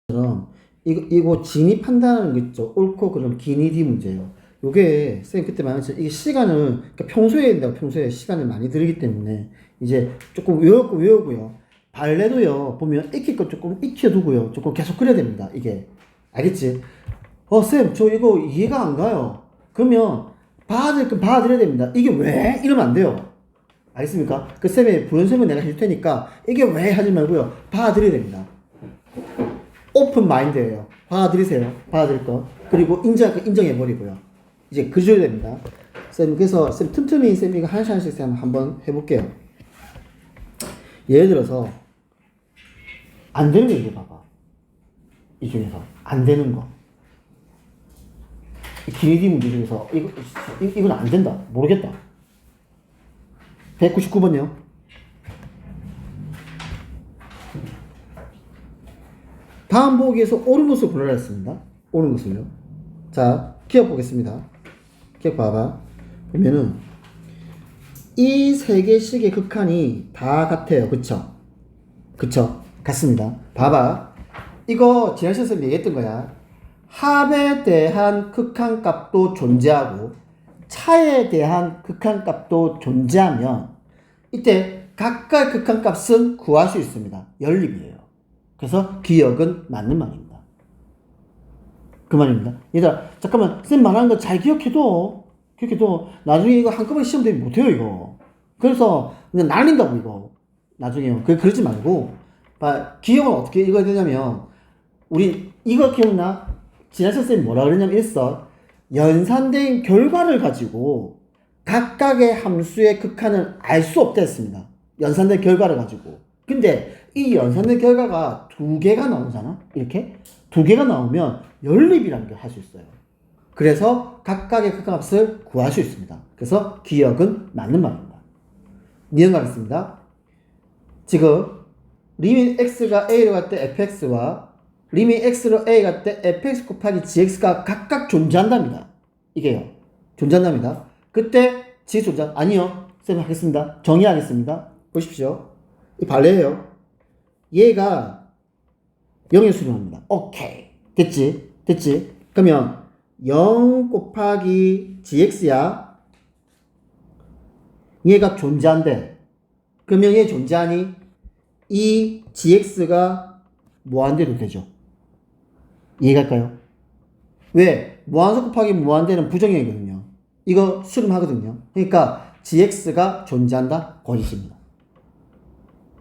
것처럼 이거 진위 판단하는 거 있죠. 옳고 그름 기니디 문제예요. 요게 쌤 그때 말했죠. 이게 시간을 그러니까 평소에 시간을 많이 들기 때문에 이제 조금 외우고요. 발레도요 보면 익힐 거 조금 익혀두고요. 조금 계속 그려야 됩니다. 이게 알겠지? 쌤 저 이거 이해가 안 가요. 그러면 봐드려야 됩니다. 이게 왜? 이러면 안 돼요. 알겠습니까? 그 쌤의 부연 쌤은 내가 해줄 테니까 이게 왜 하지 말고요. 봐드려야 됩니다. 오픈 마인드예요. 받아들이세요. 받아들일 거. 그리고 인정해버리고요. 이제 그려야 됩니다. 쌤, 그래서 쌤 틈틈이 쌤 이거 하나씩 쌤 한번 해볼게요. 예를 들어서 안 되는 거 이거 봐봐. 이 중에서 안 되는 거. 기니디 문제 중에서 이건 안 된다. 모르겠다. 199번요. 다음 보기에서 옳은 것을 고르라 했습니다. 옳은 것을요. 자, 기억 보겠습니다. 기억 봐봐. 보면은 이 세 개씩의 극한이 다 같아요. 그쵸? 같습니다. 봐봐. 이거 지난 시간에 얘기했던 거야. 합에 대한 극한값도 존재하고 차에 대한 극한값도 존재하면 이때 각각 극한값은 구할 수 있습니다. 연립이에요. 그래서 기억은 맞는 말입니다. 그 말입니다. 얘들아, 잠깐만, 쌤 말하는 거 잘 기억해둬. 나중에 이거 한꺼번에 시험 되면 못해요, 이거. 그래서 그냥 날린다고, 이거. 나중에요. 그러지 말고, 기억은 어떻게 읽어야 되냐면, 우리 이거 기억나? 지난 시간 쌤이 뭐라 그랬냐면, 연산된 결과를 가지고 각각의 함수의 극한을 알 수 없다 했습니다. 연산된 결과를 가지고. 근데 이 연산된 결과가 두 개가 나오잖아? 이렇게? 두 개가 나오면 연립이라는 걸 할 수 있어요. 그래서 각각의 극한값을 구할 수 있습니다. 그래서 기억은 맞는 말입니다. 이해가겠습니다. 지금 리민 x가 a로 갈 때 fx와 리민 x로 a 갈 때 fx 곱하기 gx가 각각 존재한답니다. 이게요. 존재한답니다. 그때 gx 아니요. 쌤 하겠습니다. 정의하겠습니다. 보십시오. 이 발레예요. 얘가 0에 수렴합니다. 오케이. 됐지? 그러면 0 곱하기 gx야. 얘가 존재한대. 그러면 얘 존재하니 이 gx가 무한대로 되죠. 이해갈까요? 왜? 무한수 곱하기 무한대는 부정형이거든요. 이거 수렴하거든요. 그러니까 gx가 존재한다? 거짓입니다.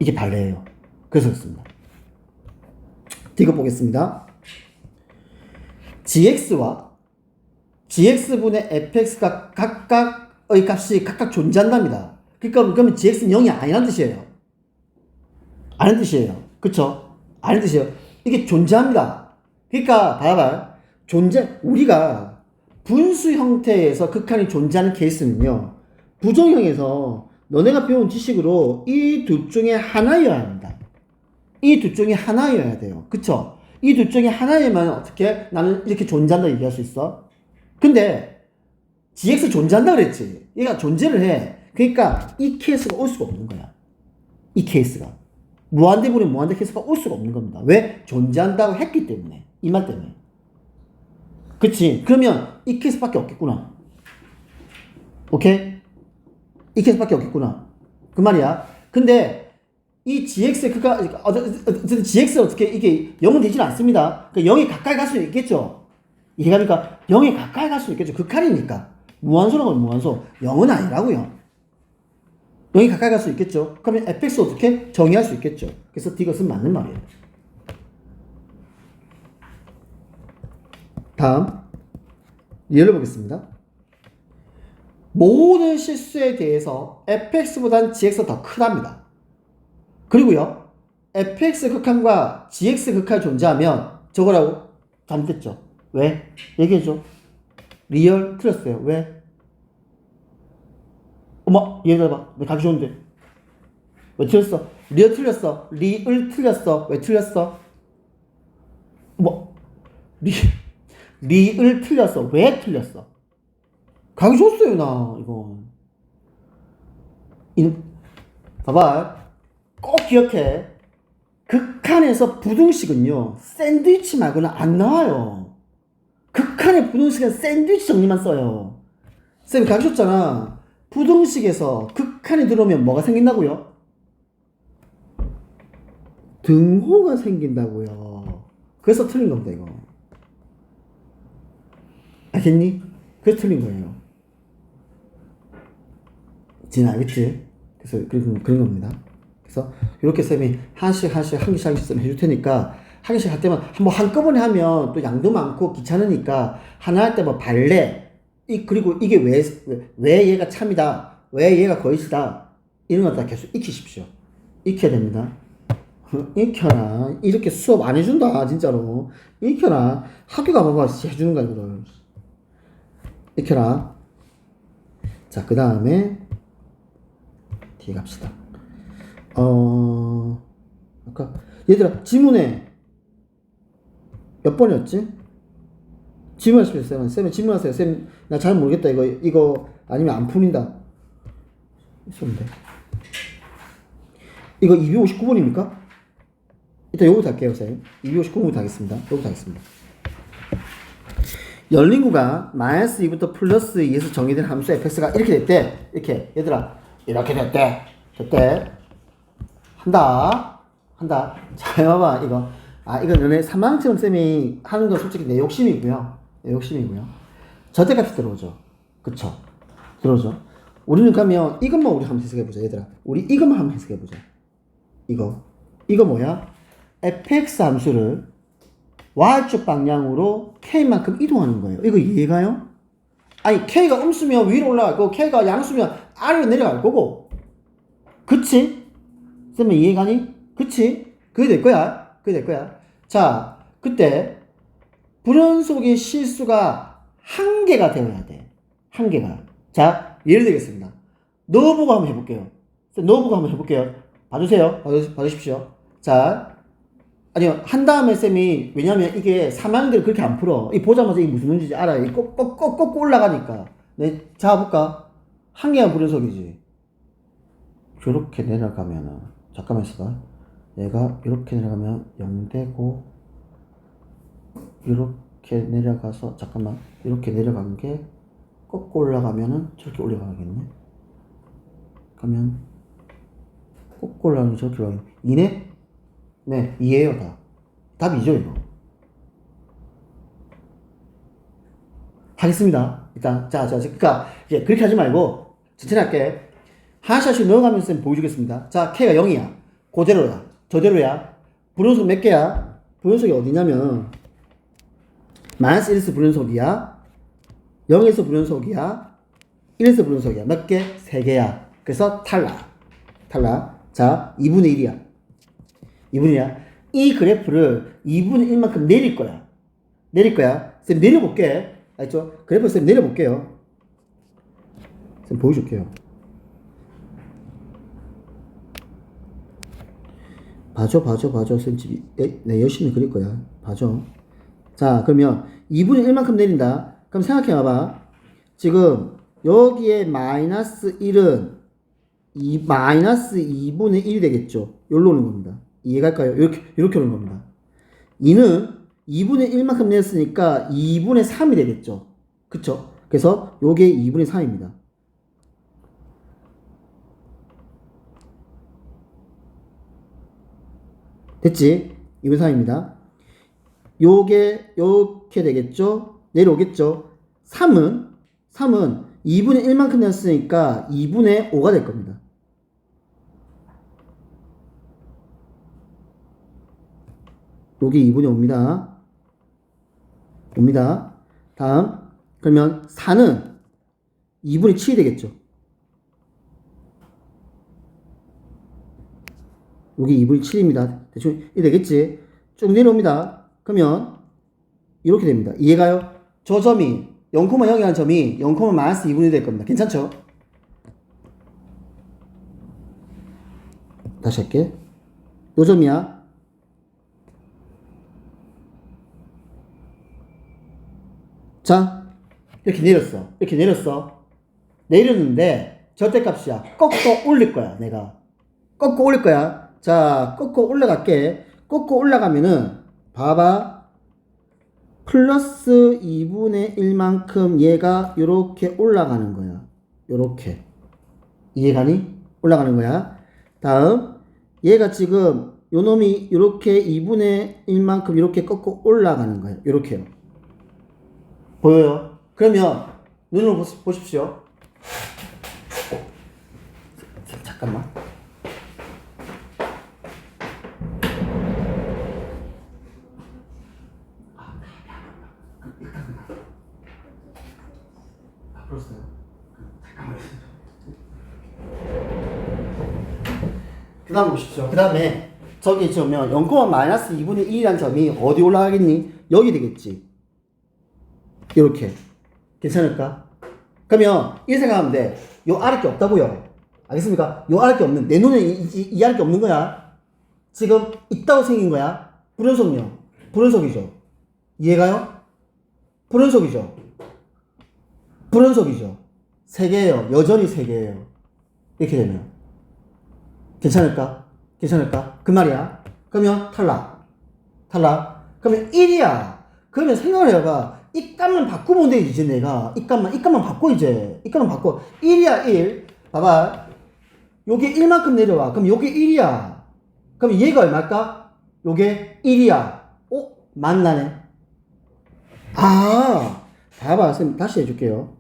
이게 발레예요. 그래서 그렇습니다. 이거 보겠습니다. gx와 gx분의 fx가 각각의 값이 각각 존재한답니다. 그러니까 그러면 gx는 0이 아니란 뜻이에요. 아닌 뜻이에요. 그쵸? 아닌 뜻이에요. 이게 존재합니다. 그러니까 봐봐. 우리가 분수 형태에서 극한이 존재하는 케이스는요. 부정형에서 너네가 배운 지식으로 이 둘 중에 하나여야 합니다. 이 둘 중에 하나여야 돼요. 그쵸? 이 둘 중에 하나이면 어떻게 나는 이렇게 존재한다 얘기할 수 있어? 근데 gx 존재한다 그랬지. 얘가 존재를 해. 그러니까 이 케이스가 올 수가 없는 거야. 이 케이스가. 무한대분의 무한대 케이스가 올 수가 없는 겁니다. 왜? 존재한다고 했기 때문에. 이 말 때문에. 그치? 그러면 이 케이스밖에 없겠구나. 오케이? 이 케이스밖에 없겠구나. 그 말이야. 근데 이 gx gx는 어떻게 이게 0은 되질 않습니다. 그러니까 0이 가까이 갈 수 있겠죠. 이해가니까 0이 가까이 갈 수 있겠죠. 극한이니까. 무한소라고 무한소. 0은 아니라고요. 0이 가까이 갈 수 있겠죠. 그러면 fx 어떻게 정의할 수 있겠죠. 그래서 이것은 맞는 말이에요. 다음 예를 보겠습니다. 모든 실수에 대해서 fx보단 gx가 더 크답니다. 그리고요, fx 극한과 gx 극한이 존재하면 저거라고 잘못됐죠. 왜? 얘기해줘. 리얼 틀렸어요. 왜? 어머, 얘 들어봐. 내가 가기 좋은데. 왜 틀렸어? 리얼 틀렸어. 리을 틀렸어. 왜 틀렸어? 어머, 리을 틀렸어. 왜 틀렸어? 가기 좋았어요, 나, 이거. 봐봐. 꼭 기억해. 극한에서 부등식은요, 샌드위치 말고는 안 나와요. 극한의 부등식은 샌드위치 정리만 써요. 쌤이 가르쳤잖아. 부등식에서 극한이 들어오면 뭐가 생긴다고요? 등호가 생긴다고요. 그래서 틀린 겁니다, 이거. 알겠니? 그래서 틀린 거예요. 진 알겠지? 그래서 그런 겁니다. 그래서 이렇게 쌤이 한 개씩 쌤 해줄 테니까 한 개씩 할 때만 뭐 한꺼번에 하면 또 양도 많고 귀찮으니까 하나 할 때 뭐 발레 그리고 이게 왜 얘가 참이다, 왜 얘가 거짓이다, 이런 거 다 계속 익히십시오. 익혀야 됩니다. 익혀라. 이렇게 수업 안 해준다 진짜로. 익혀라. 학교 가봐봐 해주는 거야 이거를. 익혀라. 자, 그 다음에 뒤에 갑시다. 아까 얘들아 지문에 몇 번이었지? 질문하십시오. 쌤 질문하세요. 쌤 나 잘 모르겠다 이거 아니면 안 풀린다. 있었는데 이거 259번입니까? 일단 요거부터 할게요. 쌤 259번부터 하겠습니다. 요거부터 하겠습니다. 열린 구가 -2부터 +2에서 정의된 함수 fx가 이렇게 됐대. 이렇게 얘들아 이렇게 됐대. 한다. 자, 봐봐 이거. 이거 너네 3학년처럼 쌤이 하는 건 솔직히 내 욕심이고요. 절대값이 들어오죠. 그쵸? 들어오죠. 우리는 그러면 이것만 우리 한번 해석해보자 얘들아. 우리 이것만 한번 해석해보자. 이거 뭐야? fx 함수를 y축 방향으로 k만큼 이동하는 거예요. 이거 이해가요? 아니 k가 음수면 위로 올라갈 거고 k가 양수면 아래로 내려갈 거고. 그치? 쌤은 이해가니? 그치? 그게 될 거야. 자, 그때 불연속의 실수가 한 개가 되어야 돼. 한 개가. 자, 예를 들겠습니다. 넣어보고 한번 해볼게요. 봐주세요. 봐주십시오. 자, 아니요, 한 다음에 쌤이, 왜냐면 이게 3학년들이 그렇게 안 풀어. 이 보자마자 이게 무슨 문제인지 알아요. 꼭 올라가니까. 네, 잡아볼까? 한 개가 불연속이지. 이렇게 내려가면은, 잠깐만 있어봐. 얘가 이렇게 내려가면 0 되고, 이렇게 내려가서, 잠깐만. 이렇게 내려간 게, 꺾고 올라가면은 저렇게 올라가겠네. 그러면, 꺾고 올라가면 저렇게 올라가겠네. 2네? 네, 2예요, 다. 답이죠, 이거. 하겠습니다. 일단, 그러니까, 이제 그렇게 하지 말고, 천천히 할게. 하나씩 넣어가면서 쌤 보여주겠습니다. 자, K가 0이야. 그대로야. 저대로야. 불연속 몇 개야? 불연속이 어디냐면, -1에서 불연속이야. 0에서 불연속이야. 1에서 불연속이야. 몇 개? 3개야. 그래서 탈락. 자, 2분의 1이야. 2분이야. 이 그래프를 2분의 1만큼 내릴 거야. 쌤 내려볼게. 알죠? 그래프 쌤 내려볼게요. 쌤 보여줄게요. 봐줘. 쌤 집이, 네, 열심히 그릴 거야. 봐줘. 자, 그러면 2분의 1만큼 내린다. 그럼 생각해봐봐. 지금 여기에 -1은 -2분의 1이 되겠죠. 여기로 오는 겁니다. 이해갈까요? 이렇게 오는 겁니다. 2는 2분의 1만큼 냈으니까 2분의 3이 되겠죠. 그쵸? 그래서 요게 2분의 3입니다. 됐지? 2분의 3입니다. 요게 요렇게 되겠죠? 내려오겠죠? 3은 2분의 1만큼 냈으니까 2분의 5가 될 겁니다. 요게 2분의 5입니다. 다음, 그러면 4는 2분의 7이 되겠죠. 요게 2분의 7입니다. 대충 이 되겠지? 쭉 내려옵니다. 그러면 이렇게 됩니다. 이해가요? 저 점이 0,0이라는 점이 0,-2분의 1이 될 겁니다. 괜찮죠? 다시 할게. 요 점이야. 자, 이렇게 내렸어. 내렸는데 절대값이야. 꺾어 올릴 거야, 내가. 꺾어 올릴 거야. 자, 꺾고 올라갈게. 꺾고 올라가면은, 봐봐. 플러스 2분의 1만큼 얘가 요렇게 올라가는 거야. 요렇게. 이해가니? 올라가는 거야. 다음, 얘가 지금 요 놈이 요렇게 2분의 1만큼 이렇게 꺾고 올라가는 거야. 요렇게요. 보여요? 그러면 눈으로 보십시오. 잠깐만. 풀었어요. 잠깐만요. 그 다음 보십시오. 그 다음에 저기 있으면 0, 마이너스 2분의 1이라는 점이 어디 올라가겠니? 여기 되겠지. 이렇게. 괜찮을까? 그러면 이 생각하면 돼. 요 아래 게 없다고요. 알겠습니까? 요 아래 게 없는, 내 눈에 이 아래 게 없는 거야. 지금 있다고 생긴 거야. 불연속요. 불연속이죠. 이해가요? 불연속이죠. 불연속이죠. 3개예요. 여전히 3개예요. 이렇게 되면. 괜찮을까? 괜찮을까? 그 말이야. 그러면 탈락. 탈락. 그러면 1이야. 그러면 생각을 해봐. 이 값만 바꾸면 되지, 이제 내가. 이 값만 바꿔, 이제. 이 값만 바꿔. 1이야, 1. 봐봐. 요게 1만큼 내려와. 그럼 요게 1이야. 그럼 얘가 얼마일까? 요게 1이야. 만나네. 아, 봐봐. 선생님, 다시 해줄게요.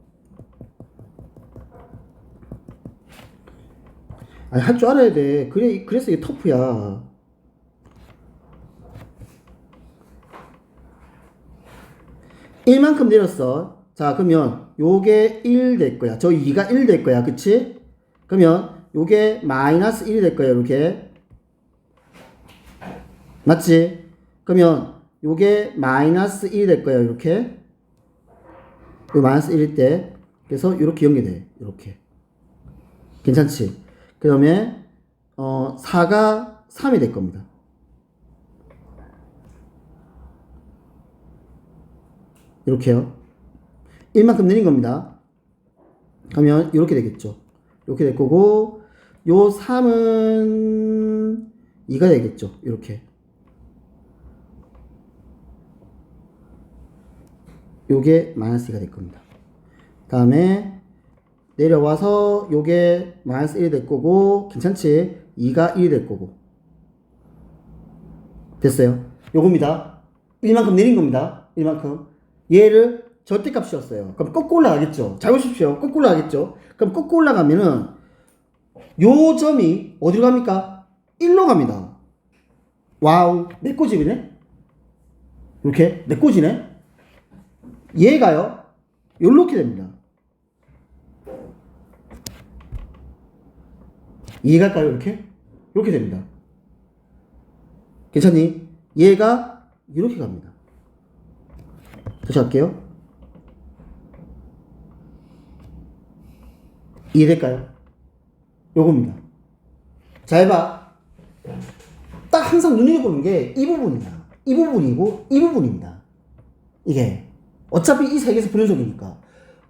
아니, 할 줄 알아야 돼. 그래서 이게 터프야. 일만큼 내렸어. 자, 그러면 요게 1 될 거야. 저 2가 1 될 거야. 그치? 그러면 요게 마이너스 1이 될 거야. 이렇게. 맞지? 그러면 요게 마이너스 1이 될 거야. 이렇게. 요 마이너스 1일 때. 그래서 이렇게 연결돼. 이렇게. 괜찮지? 그 다음에 4가 3이 될 겁니다. 이렇게요. 1만큼 내린 겁니다. 그러면 이렇게 되겠죠. 이렇게 될 거고 요 3은 2가 되겠죠. 이렇게. 요게 마이너스 2가 될 겁니다. 다음에 내려와서 요게 마이너스 1이 될 거고 괜찮지? 2가 1이 될 거고 됐어요. 요겁니다. 1만큼 내린 겁니다. 1만큼 얘를 절대값이었어요. 그럼 꺾고 올라가겠죠. 잘 보십시오. 꺾고 올라가겠죠. 그럼 꺾고 올라가면은 요 점이 어디로 갑니까? 1로 갑니다. 와우, 내 꼬집이네. 이렇게 내 꼬지네. 얘가요 요렇게 됩니다. 이해갈까요? 이렇게 됩니다. 괜찮니? 얘가 이렇게 갑니다. 다시 할게요. 이해될까요? 요겁니다. 잘 봐. 딱 항상 눈여겨보는 게 이 부분이야. 이 부분이고 이 부분입니다. 이게 어차피 이 세 개에서 불연속이니까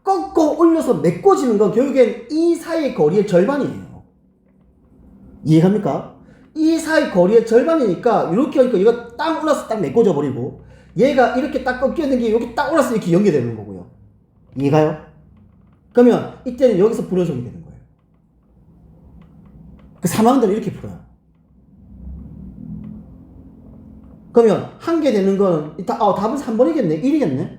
꺾어 올려서 메꿔지는 건 결국엔 이 사이의 거리의 절반이에요. 이해갑니까? 이 사이 거리의 절반이니까 이렇게 하니까 얘가 딱 올라서 딱 메꿔져 버리고 얘가 이렇게 딱 꺾여있는 게 이렇게 딱 올라서 이렇게 연결되는 거고요. 이해가요? 그러면 이때는 여기서 불연속이 되는 거예요. 그 3학년들은 이렇게 풀어요. 그러면 한 개 되는 건 답은 3번이겠네. 1이겠네.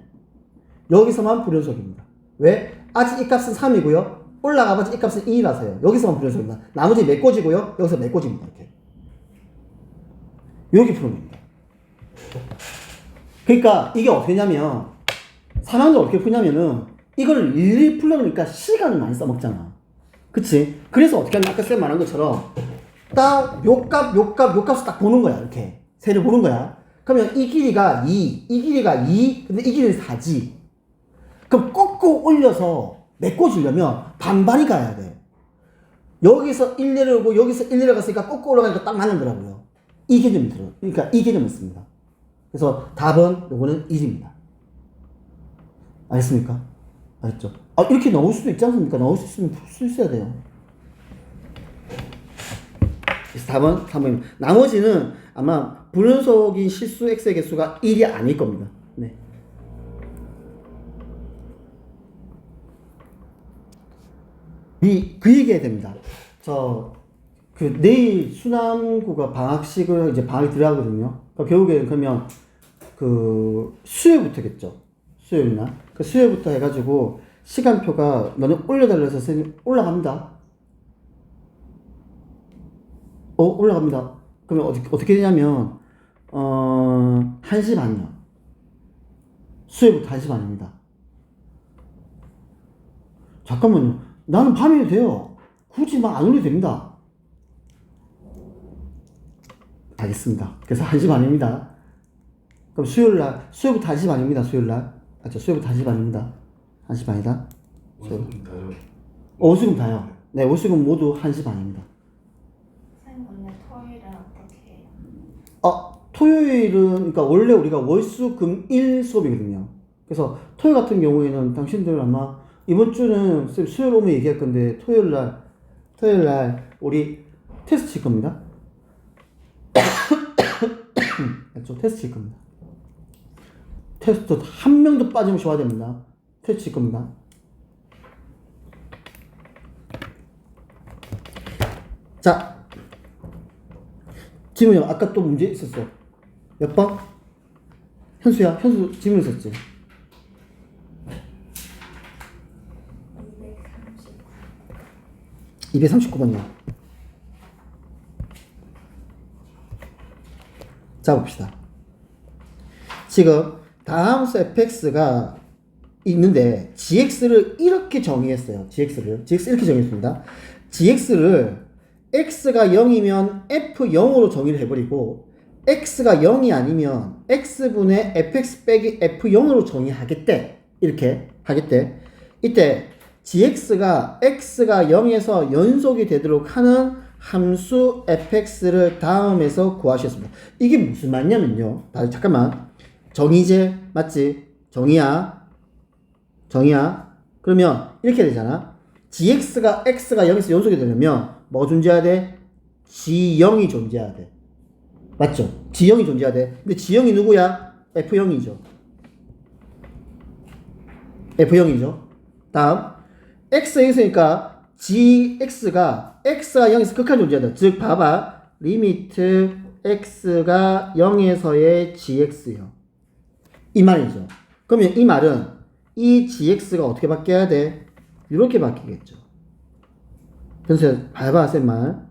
여기서만 불연속입니다. 왜? 아직 이 값은 3이고요. 올라가봐서 이 값은 2라서요. 여기서만 불연속입니다. 나머지 메꿔지고요. 여기서 메꿔집니다. 이렇게 푸는 겁니다. 그러니까 이게 어떻게 냐면 3학년 어떻게 푸냐면은 이걸 일일이 풀려니까 시간을 많이 써먹잖아. 그치? 그래서 어떻게 하면 아까 쌤 말한 것처럼 딱 요 값을 딱 보는 거야. 이렇게 세를 보는 거야. 그러면 이 길이가 2, 이 길이가 2, 근데 이 길이는 4지. 그럼 꺾고 올려서 메꿔주려면 반반이 가야 돼. 여기서 1 내려오고 여기서 1 내려갔으니까 꺾고 올라가니까 딱 맞는더라고요. 이 개념이 들어요. 그러니까 이 개념을 씁니다. 그래서 답은 요거는 1입니다. 알겠습니까? 알겠죠? 이렇게 나올 수도 있지 않습니까? 나올 수 있으면 풀 수 있어야 돼요. 그래서 4번, 3번입니다. 나머지는 아마 불연속인 실수 x의 개수가 1이 아닐 겁니다. 네. 그 얘기해야 됩니다. 내일 수남고가 방학식을 이제 방학이 들어가거든요. 그러니까 결국에 그러면 수요일부터겠죠. 수요일날. 수요일부터 해가지고 시간표가 너는 올려달라 해서 선생님 올라갑니다. 올라갑니다. 그러면 어떻게 되냐면 1시 반이요. 수요일부터 1시 반입니다. 잠깐만요. 나는 밤에도 돼요. 굳이 막 안 올려도 됩니다. 알겠습니다. 그래서 1시 반입니다. 그럼 수요일부터 1시 반입니다. 수요일날. 맞죠? 수요일부터 1시 반입니다. 1시 반이다. 오수금 다요. 오수금 다요. 네, 오수금 모두 1시 반입니다. 선생님 오늘 토요일은 어떻게 해요? 토요일은, 그러니까 원래 우리가 월수금일 수업이거든요. 그래서 토요일 같은 경우에는 당신들 아마 이번 주는 수요일 오면 얘기할 건데 토요일 날 우리 테스트 칠 겁니다. 맞죠? 테스트 칠 겁니다. 테스트 한 명도 빠짐없이 와야 됩니다. 테스트 칠 겁니다. 자, 지문이요. 아까 또 문제 있었어. 몇 번? 현수 지문 있었지? 239번이요. 자, 봅시다. 지금 다음 수 fx가 있는데 gx를 이렇게 정의했어요. gx를 이렇게 정의했습니다. gx를 x가 0이면 f0으로 정의를 해버리고 x가 0이 아니면 x분의 fx 빼기 f0으로 정의하겠대. 이렇게 하겠대. 이때 gx가 x가 0에서 연속이 되도록 하는 함수 fx를 다음에서 구하셨습니다. 이게 무슨 말이냐면요. 잠깐만. 정의제 맞지? 정의야. 그러면 이렇게 되잖아. gx가 x가 0에서 연속이 되려면 뭐가 존재해야 돼? g0이 존재해야 돼. 맞죠? g0이 존재해야 돼. 근데 g0이 누구야? f0이죠. 다음 x에 있으니까 gx가 x가 0에서 극한 존재하다. 즉 봐봐. 리미트 x가 0에서의 gx요. 이 말이죠. 그러면 이 말은 이 gx가 어떻게 바뀌어야 돼? 이렇게 바뀌겠죠. 현수야 봐봐 쌤 말.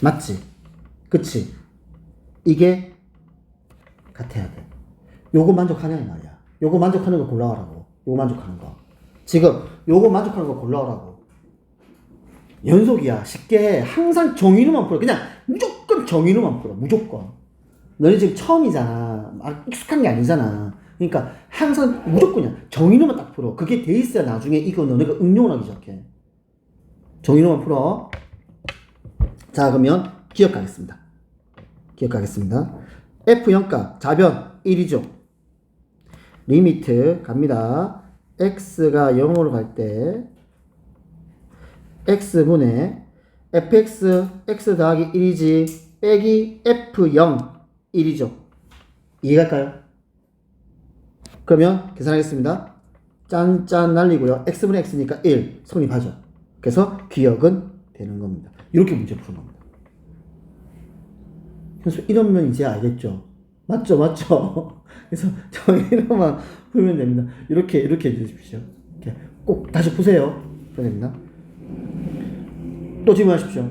맞지? 그치? 이게 같아야 돼. 요거 만족하냐 이 말이야. 요거 만족하는 거 골라오라고. 요거 만족하는 거. 지금 요거 만족하는 거 골라오라고. 연속이야. 쉽게 해. 항상 정의로만 풀어. 그냥 무조건 정의로만 풀어. 무조건. 너네 지금 처음이잖아. 익숙한 게 아니잖아. 그러니까 항상 무조건이야. 정의로만 딱 풀어. 그게 돼 있어야 나중에 이거 너네가 응용을 하기 시작해. 정의로만 풀어. 자, 그러면 기억하겠습니다. f0값 좌변 1이죠. 리미트 갑니다. x가 0으로 갈 때 x분의 fx x 더하기 1이지 빼기 f0 1이죠. 이해갈까요? 그러면 계산하겠습니다. 짠짠 날리고요. x분의 x니까 1 성립하죠. 그래서 기억은 되는 겁니다. 이렇게 문제 푸는 겁니다. 그래서 이러면 이제 알겠죠? 맞죠? 그래서 정의로만 풀면 됩니다. 이렇게 해주십시오. 이렇게 꼭 다시 푸세요. 그래야 됩니다. 또 질문하십시오.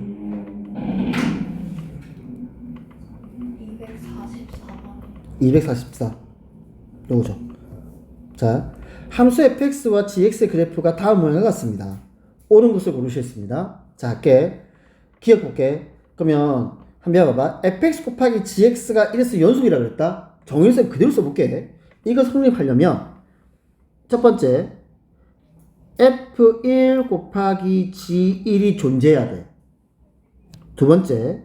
244번. 244. 요거죠. 자, 함수 fx와 gx의 그래프가 다음 모양과 같습니다. 옳은 것을 고르시겠습니다. 자, 할게. 기억 볼게. 그러면 한번 해봐봐. fx 곱하기 gx가 1에서 연속이라고 그랬다. 정의선 그대로 써볼게. 이거 성립하려면 첫 번째 f1 곱하기 g1이 존재해야 돼. 두 번째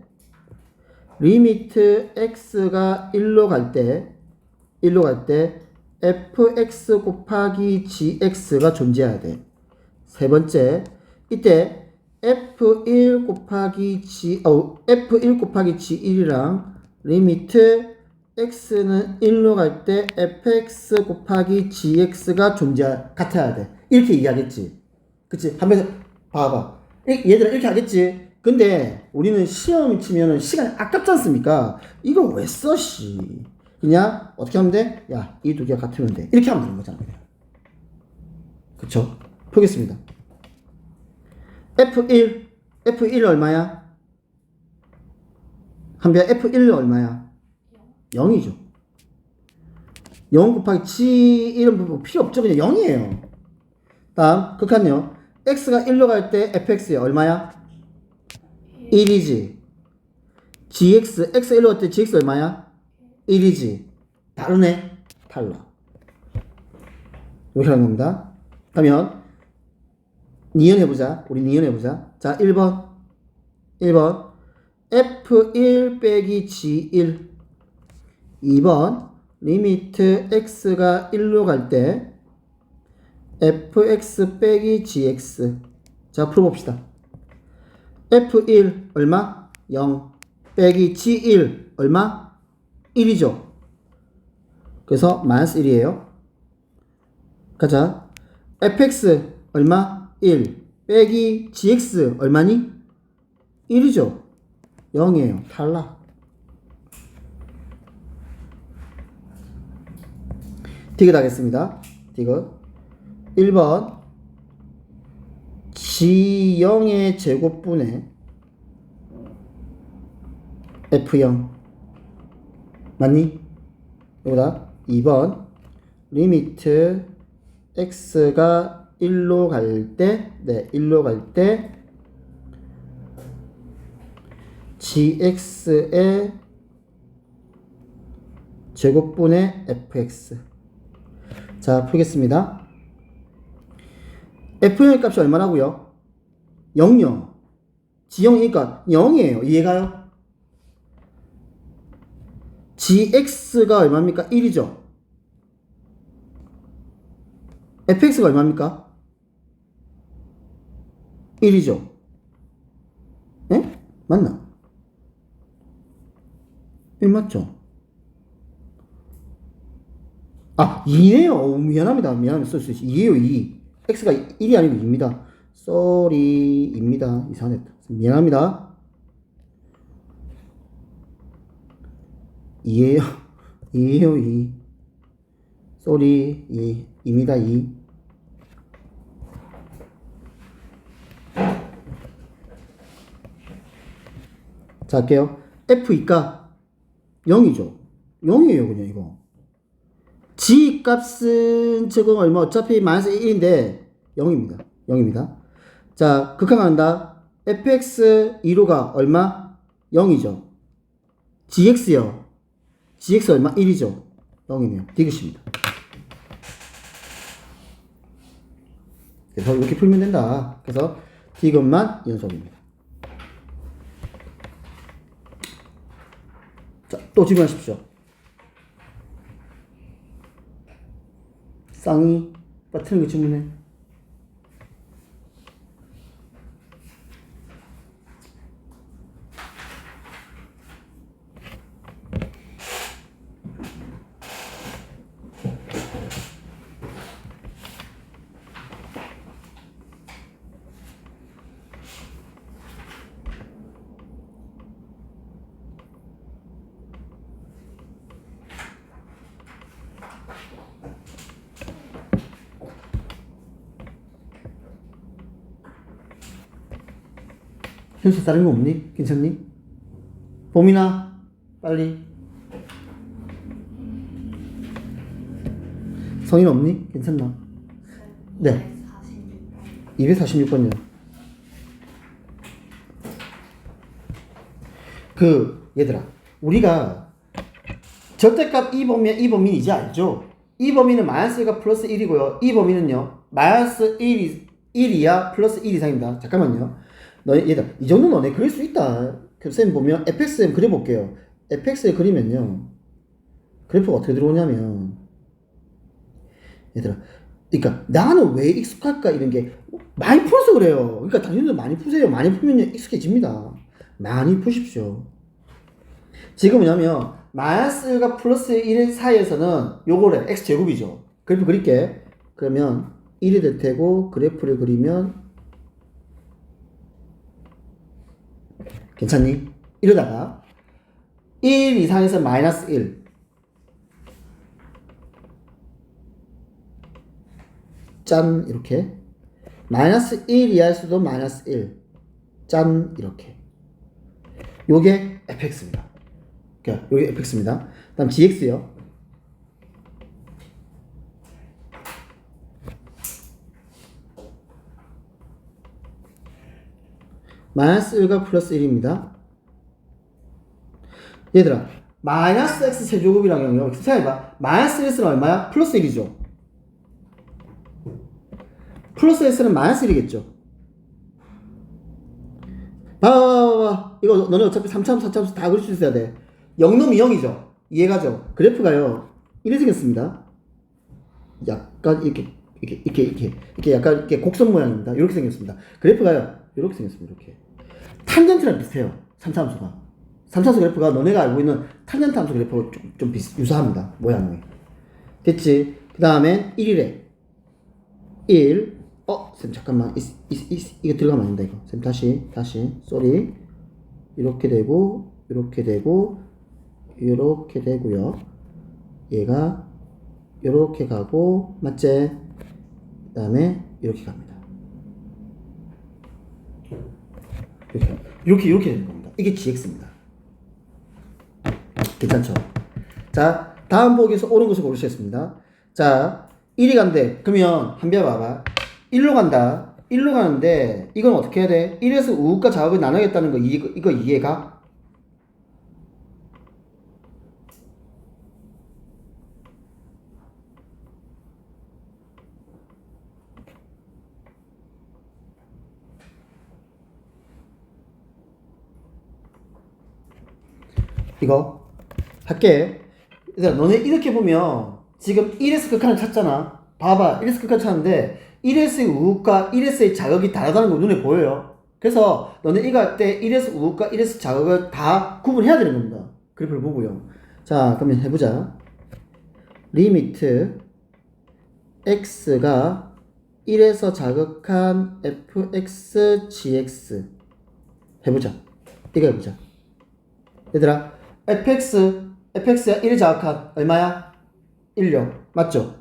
리미트 x가 1로 갈 때 fx 곱하기 gx가 존재해야 돼. 세 번째 이때 F1 곱하기 F1 곱하기 G1이랑 리미트 x는 1로 갈 때 fx 곱하기 gx가 같아야 돼. 이렇게 얘기하겠지. 그치? 한번 봐봐. 얘들아 이렇게 하겠지. 근데 우리는 시험 치면은 시간이 아깝지 않습니까? 이거 왜 써, 씨. 그냥 어떻게 하면 돼? 야, 이 두 개가 같으면 돼. 이렇게 하면 되는 거잖아. 그냥. 그쵸? 보겠습니다. F1 얼마야? 한비야 F1은 얼마야? 0이죠. 0 곱하기 G1은 뭐 필요 없죠. 그냥 0이에요. 다음 극한요. X가 1로 갈 때 fx야 얼마야? 1이지. X 1로 갈 때 gx 얼마야? 1이지. 다르네? 달라. 이렇게 하는 겁니다. 그러면 니은해보자. 우리 니은해보자. 자, 1번 F1 빼기 G1. 2번 리미트 x가 1로 갈 때 fx 빼기 gx. 자, 풀어봅시다. F1 얼마? 0 빼기 G1 얼마? 1이죠. 그래서 마이너스 1이에요. 가자. fx 얼마? 1 빼기 gx 얼마니? 1이죠. 0이에요. 탈락. 디귿 하겠습니다. 디귿 1번 G0의 제곱분의 F0 맞니? 여기다 2번 리미트 x가 1로 갈 때, 1로 갈 때 gx의 제곱분의 fx. 자, 풀겠습니다. F0의 값이 얼마라고요? 0, 0. G0이니까 0이에요. 이해가요? GX가 얼마입니까? 1이죠. FX가 얼마입니까? 1이죠. 예? 맞나? 1 맞죠? 아, 2네요. 미안합니다. 쓸 수 있어. 2예요, 2. x가 1이 아니고 2입니다. 쏘리입니다. 이상했다. 미안합니다. 2예요. 2예요, 2. 쏘리, 2입니다, 2. 자, 할게요. F2가 0이죠. 0이에요, 그냥 이거. G 값은 적응 얼마? 어차피 마이너스 1인데 0입니다. 0입니다. 자, 극한한다. fx 2로가 얼마? 0이죠. gx요. gx 얼마? 1이죠. 0이네요. 디귿입니다. 그래서 이렇게 풀면 된다. 그래서 디귿만 연속입니다. 자, 또 질문하십시오. 쌍이 빠트는 거 질문해. 현수 다른 거 없니? 괜찮니? 봄이나 빨리. 성인 없니? 괜찮나? 네. 246번이요. 얘들아, 우리가 절대값 이 범위인지 알죠? 이 범위는 마이너스 1과 플러스 1이고요. 이 범위는요, 마이너스 1이야 플러스 1 이상입니다. 잠깐만요. 얘들아, 이 정도 너네 그릴 수 있다. 쌤 보면 fxm 그려볼게요. fx를 그리면요, 그래프가 어떻게 들어오냐면, 얘들아, 그러니까 나는 왜 익숙할까 이런 게 많이 풀어서 그래요. 그러니까 당신들 많이 푸세요. 많이 풀면 익숙해집니다. 많이 푸십시오. 지금 뭐냐면 마이너스 1과 플러스 1 사이에서는 요거래 x제곱이죠. 그래프 그릴게. 그러면 1이 될 테고 그래프를 그리면 괜찮니? 이러다가 1 이상에서 마이너스 1 짠 이렇게 마이너스 1 이하에서도 마이너스 1 짠 이렇게 요게 fx입니다. 그러니까 요게 fx입니다. 다음 gx요. 마이너스 1과 플러스 1입니다. 얘들아 마이너스 x 세제곱이랑 영역 생각해봐. 마이너스 1x는 얼마야? 플러스 1이죠. 플러스 x는 마이너스 1이겠죠. 봐봐봐봐. 이거 너네 어차피 3차함수 4차함수 다 그릴 수 있어야 돼. 0놈이 0이죠. 이해가죠? 그래프가요 이렇게 생겼습니다. 약간 이렇게 약간 이렇게 곡선 모양입니다. 이렇게 생겼습니다. 그래프가요 이렇게 생겼습니다. 이렇게 탄젠트랑 비슷해요. 3차함수가 3차함수 그래프가 너네가 알고 있는 탄젠트 함수 그래프하고 좀 유사합니다. 모양이. 됐지? 그 다음에 1이래. 1 쌤 잠깐만 이거 들어가면 안 된다. 이거 쌤 다시 쏘리. 이렇게 되고 이렇게 되고 이렇게 되고요. 얘가 이렇게 가고 맞지? 그 다음에 이렇게 갑니다. 이렇게 되는 겁니다. 이게 gx입니다. 괜찮죠? 자 다음 보기에서 옳은 것을 고르시겠습니다. 자 1이 간대. 그러면 한번 봐봐. 1로 간다. 1로 가는데 이건 어떻게 해야 돼? 1에서 우극과 좌극을 나누겠다는 거 이거 이해가? 이거 할게. 얘들아 너네 이렇게 보면 지금 1에서 극한을 찾잖아. 봐봐 1에서 극한을 찾는데 1S의 우극과 1S의 자극이 다르다는 거 눈에 보여요. 그래서 너네 이거 할 때 1S 우극과 1S 자극을 다 구분해야 되는 겁니다. 그래프를 보고요. 자 그러면 해보자. 리미트 x가 1에서 자극한 fx gx 해보자. 이거 해보자. 얘들아 fx야 1에 자극한 얼마야? 1요 맞죠?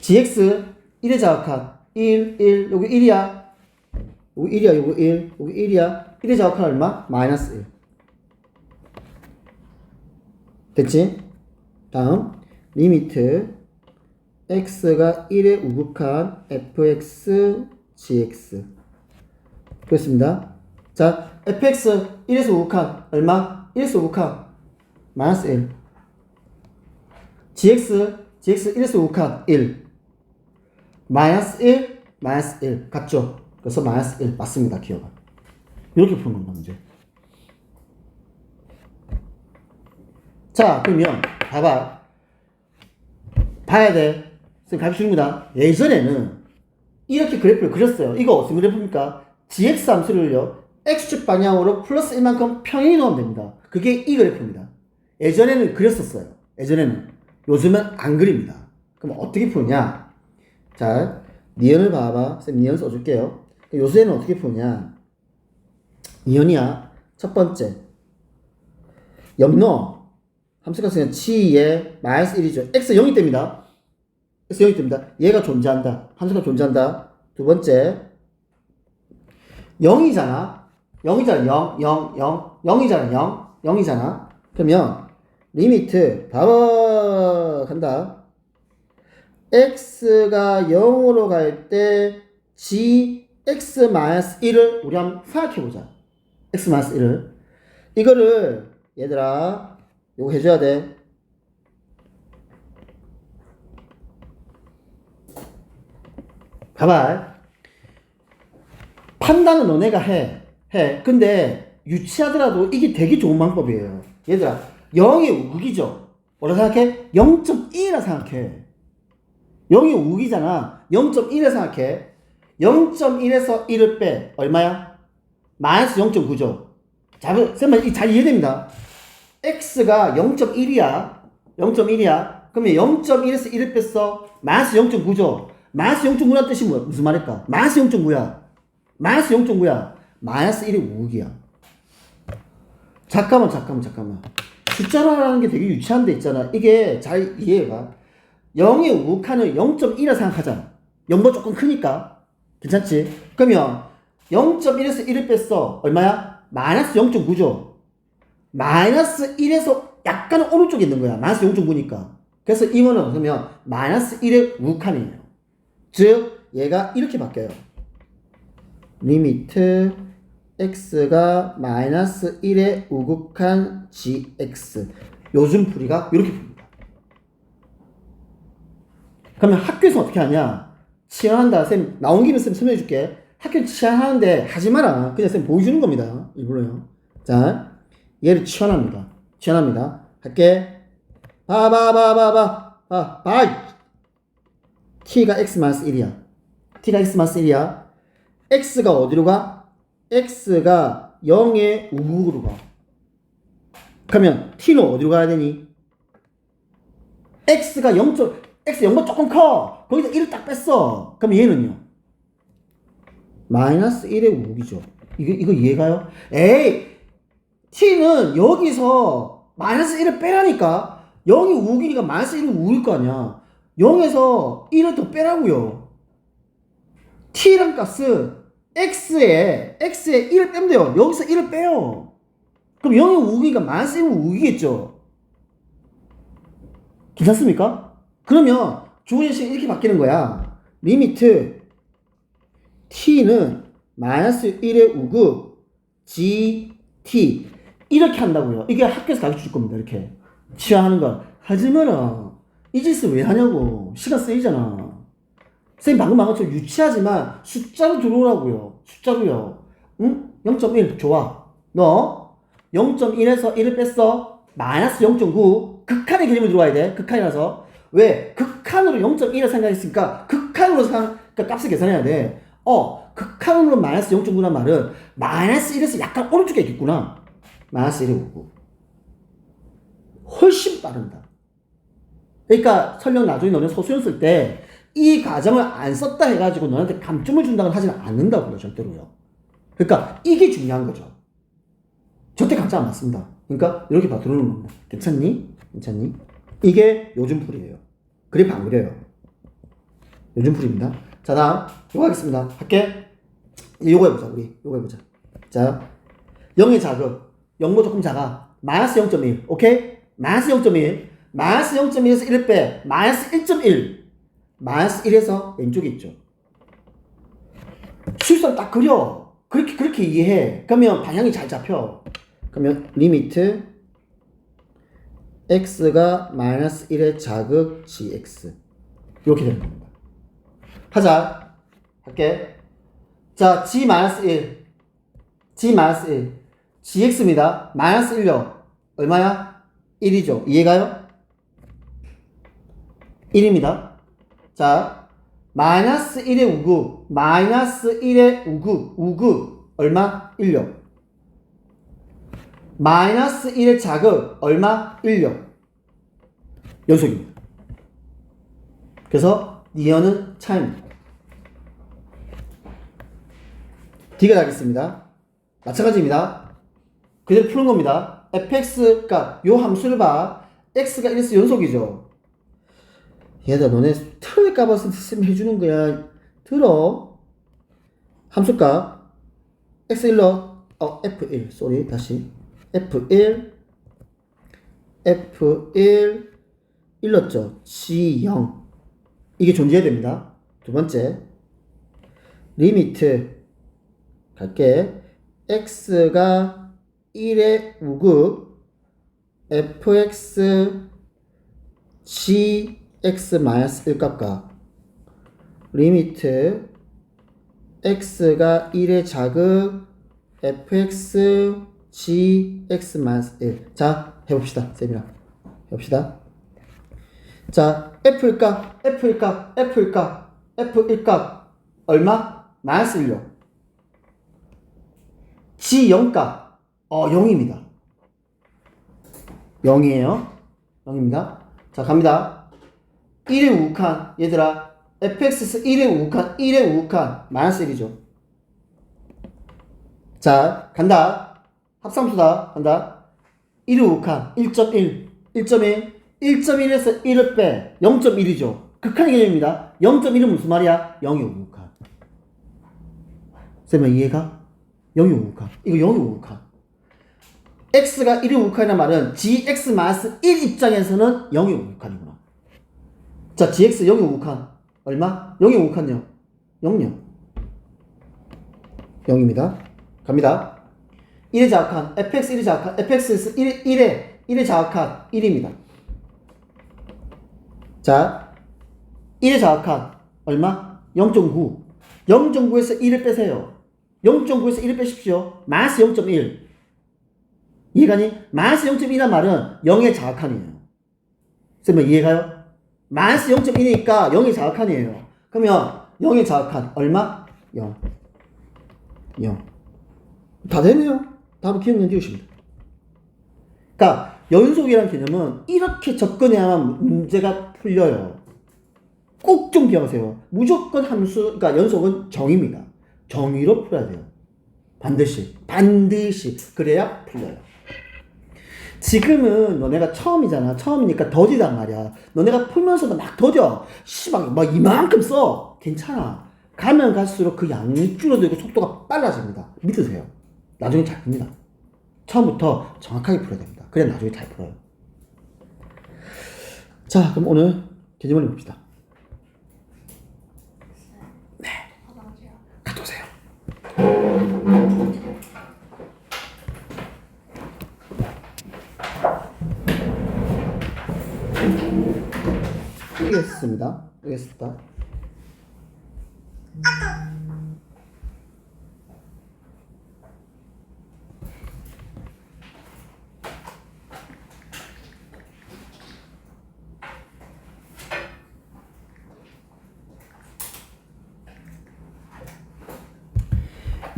gx 1에 자극한 1 여기 1이야. 여기 1이야. 여기 1 여기 1이야. 1에 자극한 얼마? 마이너스 1 됐지? 다음 리미트 x가 1에 우극한 fx gx 그렇습니다. 자 fx 1에서 우극한 얼마? 1에서 우극한 마이너스 1 gx 1에서 우극한 1 마이너스 1 마이너스 1 같죠? 그래서 마이너스 1 맞습니다. 기억은 이렇게 푸는 겁니다. 문제. 자 그러면 봐야 돼. 선생님 가르쳐줍니다. 예전에는 이렇게 그래프를 그렸어요. 이거 무슨 그래프입니까? gx 함수를요 x축 방향으로 플러스 1만큼 평행이 넣으면 됩니다. 그게 이 그래프입니다. 예전에는 그렸었어요. 예전에는. 요즘은 안 그립니다. 그럼 어떻게 푸냐? 자 니은을 봐봐. 쌤 니은 써줄게요. 요새는 어떻게 푸냐? 니은이야. 첫 번째 염노 함수가 쓰면 g에 마이너스 1이죠. x 0이 됩니다. x 0이 됩니다. 얘가 존재한다. 함수가 존재한다. 두 번째 0이잖아. 0이잖아. 0이잖아. 그러면 리미트 봐봐 간다. x가 0으로 갈 때 gx-1을 우리 한번 생각해보자. x-1을 이거를 얘들아 요거 해줘야 돼. 봐봐. 판단은 너네가 해. 근데 유치하더라도 이게 되게 좋은 방법이에요. 얘들아 0이 우극이죠. 뭐라 생각해? 0.2라 생각해. 0이 우기잖아. 0.1에 생각해. 0.1에서 1을 빼. 얼마야? 마이너스 0.9죠. 자, 쌤만 잘 이해됩니다. x가 0.1이야. 0.1이야. 그러면 0.1에서 1을 뺐어. 마이너스 0.9죠. 마이너스 0.9란 뜻이 뭐야? 무슨 말일까? 마이너스 0.9야. 마이너스 0.9야. 마이너스 1이 우기야. 잠깐만. 숫자라는 게 되게 유치한 데 있잖아. 이게 잘 이해해봐. 0의 우극한을 0.1이라 생각하자. 0보다 조금 크니까. 괜찮지? 그러면 0.1에서 1을 뺐어. 얼마야? 마이너스 0.9죠. 마이너스 1에서 약간 오른쪽에 있는 거야. 마이너스 0.9니까. 그래서 이거는 그러면 마이너스 1의 우극한이에요. 즉 얘가 이렇게 바뀌어요. 리미트 x가 마이너스 1의 우극한 gx. 요즘 풀이가 이렇게 풉니다. 그러면 학교에서 어떻게 하냐? 치환한다. 쌤 나온 김에 쌤 설명해 줄게. 학교 치환하는데 하지 마라. 그냥 쌤 보여주는 겁니다. 일부러요. 자, 얘를 치환합니다. 할게. 봐. t가 x-1이야. x가 어디로 가? x가 0의 우극으로 가. 그러면 t는 어디로 가야 되니? x 0보다 조금 커. 거기다 1을 딱 뺐어. 그럼 얘는요? 마이너스 1의 우극이죠. 이거 이해가요? 에이, t는 여기서 마이너스 1을 빼라니까. 0이 우극이니까 마이너스 1은 우극일 거 아니야. 0에서 1을 더 빼라고요. t란 값은 x에 1을 빼면 돼요. 여기서 1을 빼요. 그럼 0이 우극이니까 마이너스 1은 우극이겠죠. 괜찮습니까? 그러면 주어진식이 이렇게 바뀌는 거야. 리미트 t는 마이너스 1의 우극 gt 이렇게 한다고요. 이게 학교에서 가르쳐 줄 겁니다. 이렇게 치환하는 거 하지 마라. 이 짓을 왜 하냐고. 시간 쓰이잖아. 선생님 방금 말한 것처럼 유치하지만 숫자로 들어오라고요. 숫자로요. 응? 0.1 좋아. 너 0.1에서 1을 뺐어. 마이너스 0.9 극한의 개념이 들어와야 돼. 극한이라서. 왜? 극한으로 0.1을 생각했으니까 극한으로 그러니까 값을 계산해야 돼. 극한으로 마이너스 0.9란 말은 마이너스 1에서 약간 오른쪽에 있겠구나. 마이너스 1에 오고. 훨씬 빠른다. 그러니까 설령 나중에 너네 소수연 쓸 때 이 과정을 안 썼다 해가지고 너한테 감점을 준다고 하지는 않는다고요. 절대로요. 그러니까 이게 중요한 거죠. 절대 감점 안 맞습니다. 그러니까 이렇게 봐두는 겁니다. 괜찮니? 이게 요즘 풀이에요. 그래프 안 그려요. 요즘 풀입니다. 자, 다음 요거 하겠습니다. 할게. 요거 해보자. 자, 0의 자극 0보 조금 작아. 마이너스 0.1 오케이? 마이너스 0.1에서 1을 빼. 마이너스 1.1 마이너스 1에서 왼쪽에 있죠. 수익선 딱 그려. 그렇게 이해해. 그러면 방향이 잘 잡혀. 그러면 리미트 x가 마이너스 1의 자극 gx 이렇게 되는 겁니다. 하자. 할게. 자, g-1 gx입니다. 마이너스 1요. 얼마야? 1이죠. 이해가요? 1입니다. 자, 마이너스 1의 우극 얼마? 1요. 마이너스 1의 자극 얼마? 1요. 연속입니다. 그래서 니어는 차입니다. D가 나겠습니다. 마찬가지입니다. 그대로 푸는 겁니다. fx가 요 함수를 봐. x가 1에서 연속이죠. 얘들아 너네 틀릴까봐 쌤 해주는 거야. 들어. 함수값 x1로 f1 쏘리 다시 f1 1넣었죠. g0 이게 존재해야 됩니다. 두 번째 리미트 갈게. x가 1의 우극 fx gx-1 값과 리미트 x가 1의 자극 fx gx-1. 자, 해봅시다. 쌤이랑 해봅시다. 자, F일값, F일값, F일값, F일값 얼마? 마이너스 1요. G 0값 0입니다. 0이에요. 0입니다. 자, 갑니다. 1의 우극한 얘들아 fx 1의 우극한 1의 우극한 마이너스 1이죠. 자, 간다. 합성수다. 간다. 1의 우극한 1.1 1.1 1.1에서 1을 빼 0.1이죠. 극한의 개념입니다. 0.1은 무슨 말이야? 0의 우극한. 쌤은 이해가? 0의 우극한. 이거 0의 우극한. x가 1의 우극한이라는 말은 gx-1 입장에서는 0의 우극한이구나. 자, gx 0의 우극한 얼마? 0의 우극한요. 0요. 0입니다. 갑니다. 1의 자악한 fx 1의 자악한 fx에서 1의 자악한 1입니다. 자, 1의 자악한 얼마? 0.9. 0.9에서 1을 빼세요. 0.9에서 1을 빼십시오. 마이너스 0.1. 이해가니? 마이너스 0.1이란 말은 0의 자악한이에요. 쌤은 이해가요? 마이너스 0.1이니까 0의 자악한이에요. 그러면 0의 자악한 얼마? 0. 0. 다 되네요. 답을 기억력 띄우시면 돼요. 그러니까 연속이라는 개념은 이렇게 접근해야만 문제가 풀려요. 꼭 좀 기억하세요. 무조건 함수, 그러니까 연속은 정의입니다. 정의로 풀어야 돼요. 반드시. 그래야 풀려요. 지금은 너네가 처음이잖아. 처음이니까 더디단 말이야. 너네가 풀면서도 막 더뎌. 막 이만큼 써. 괜찮아. 가면 갈수록 그 양이 줄어들고 속도가 빨라집니다. 믿으세요. 나중에 잘 풉니다. 처음부터 정확하게 풀어야 됩니다. 그래야 나중에 잘 풀어요. 자, 그럼 오늘 개념을 봅시다. 네. 갔다 오세요. 알겠습니다. 알겠습니다.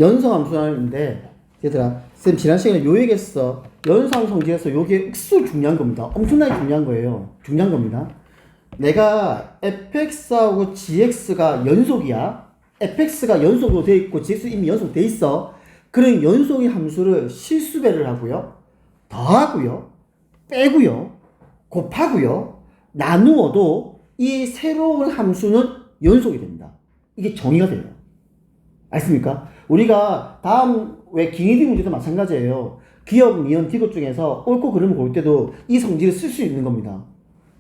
연성함수인데 얘들아, 쌤 지난 시간에 요 얘기했어. 연성성지에서 요게 액수 중요한 겁니다. 엄청나게 중요한 거예요. 중요한 겁니다. 내가 fx하고 gx가 연속이야. fx가 연속으로 돼 있고 gx 이미 연속돼 있어. 그런 연속의 함수를 실수배를 하고요, 더하고요, 빼고요, 곱하고요, 나누어도 이 새로운 함수는 연속이 됩니다. 이게 정의가 돼요. 알습니까? 우리가 다음 왜 기니디 문제도 마찬가지예요. 기역, 미연, 디귿 중에서 옳고 그름을 고를 때도 이 성질을 쓸 수 있는 겁니다.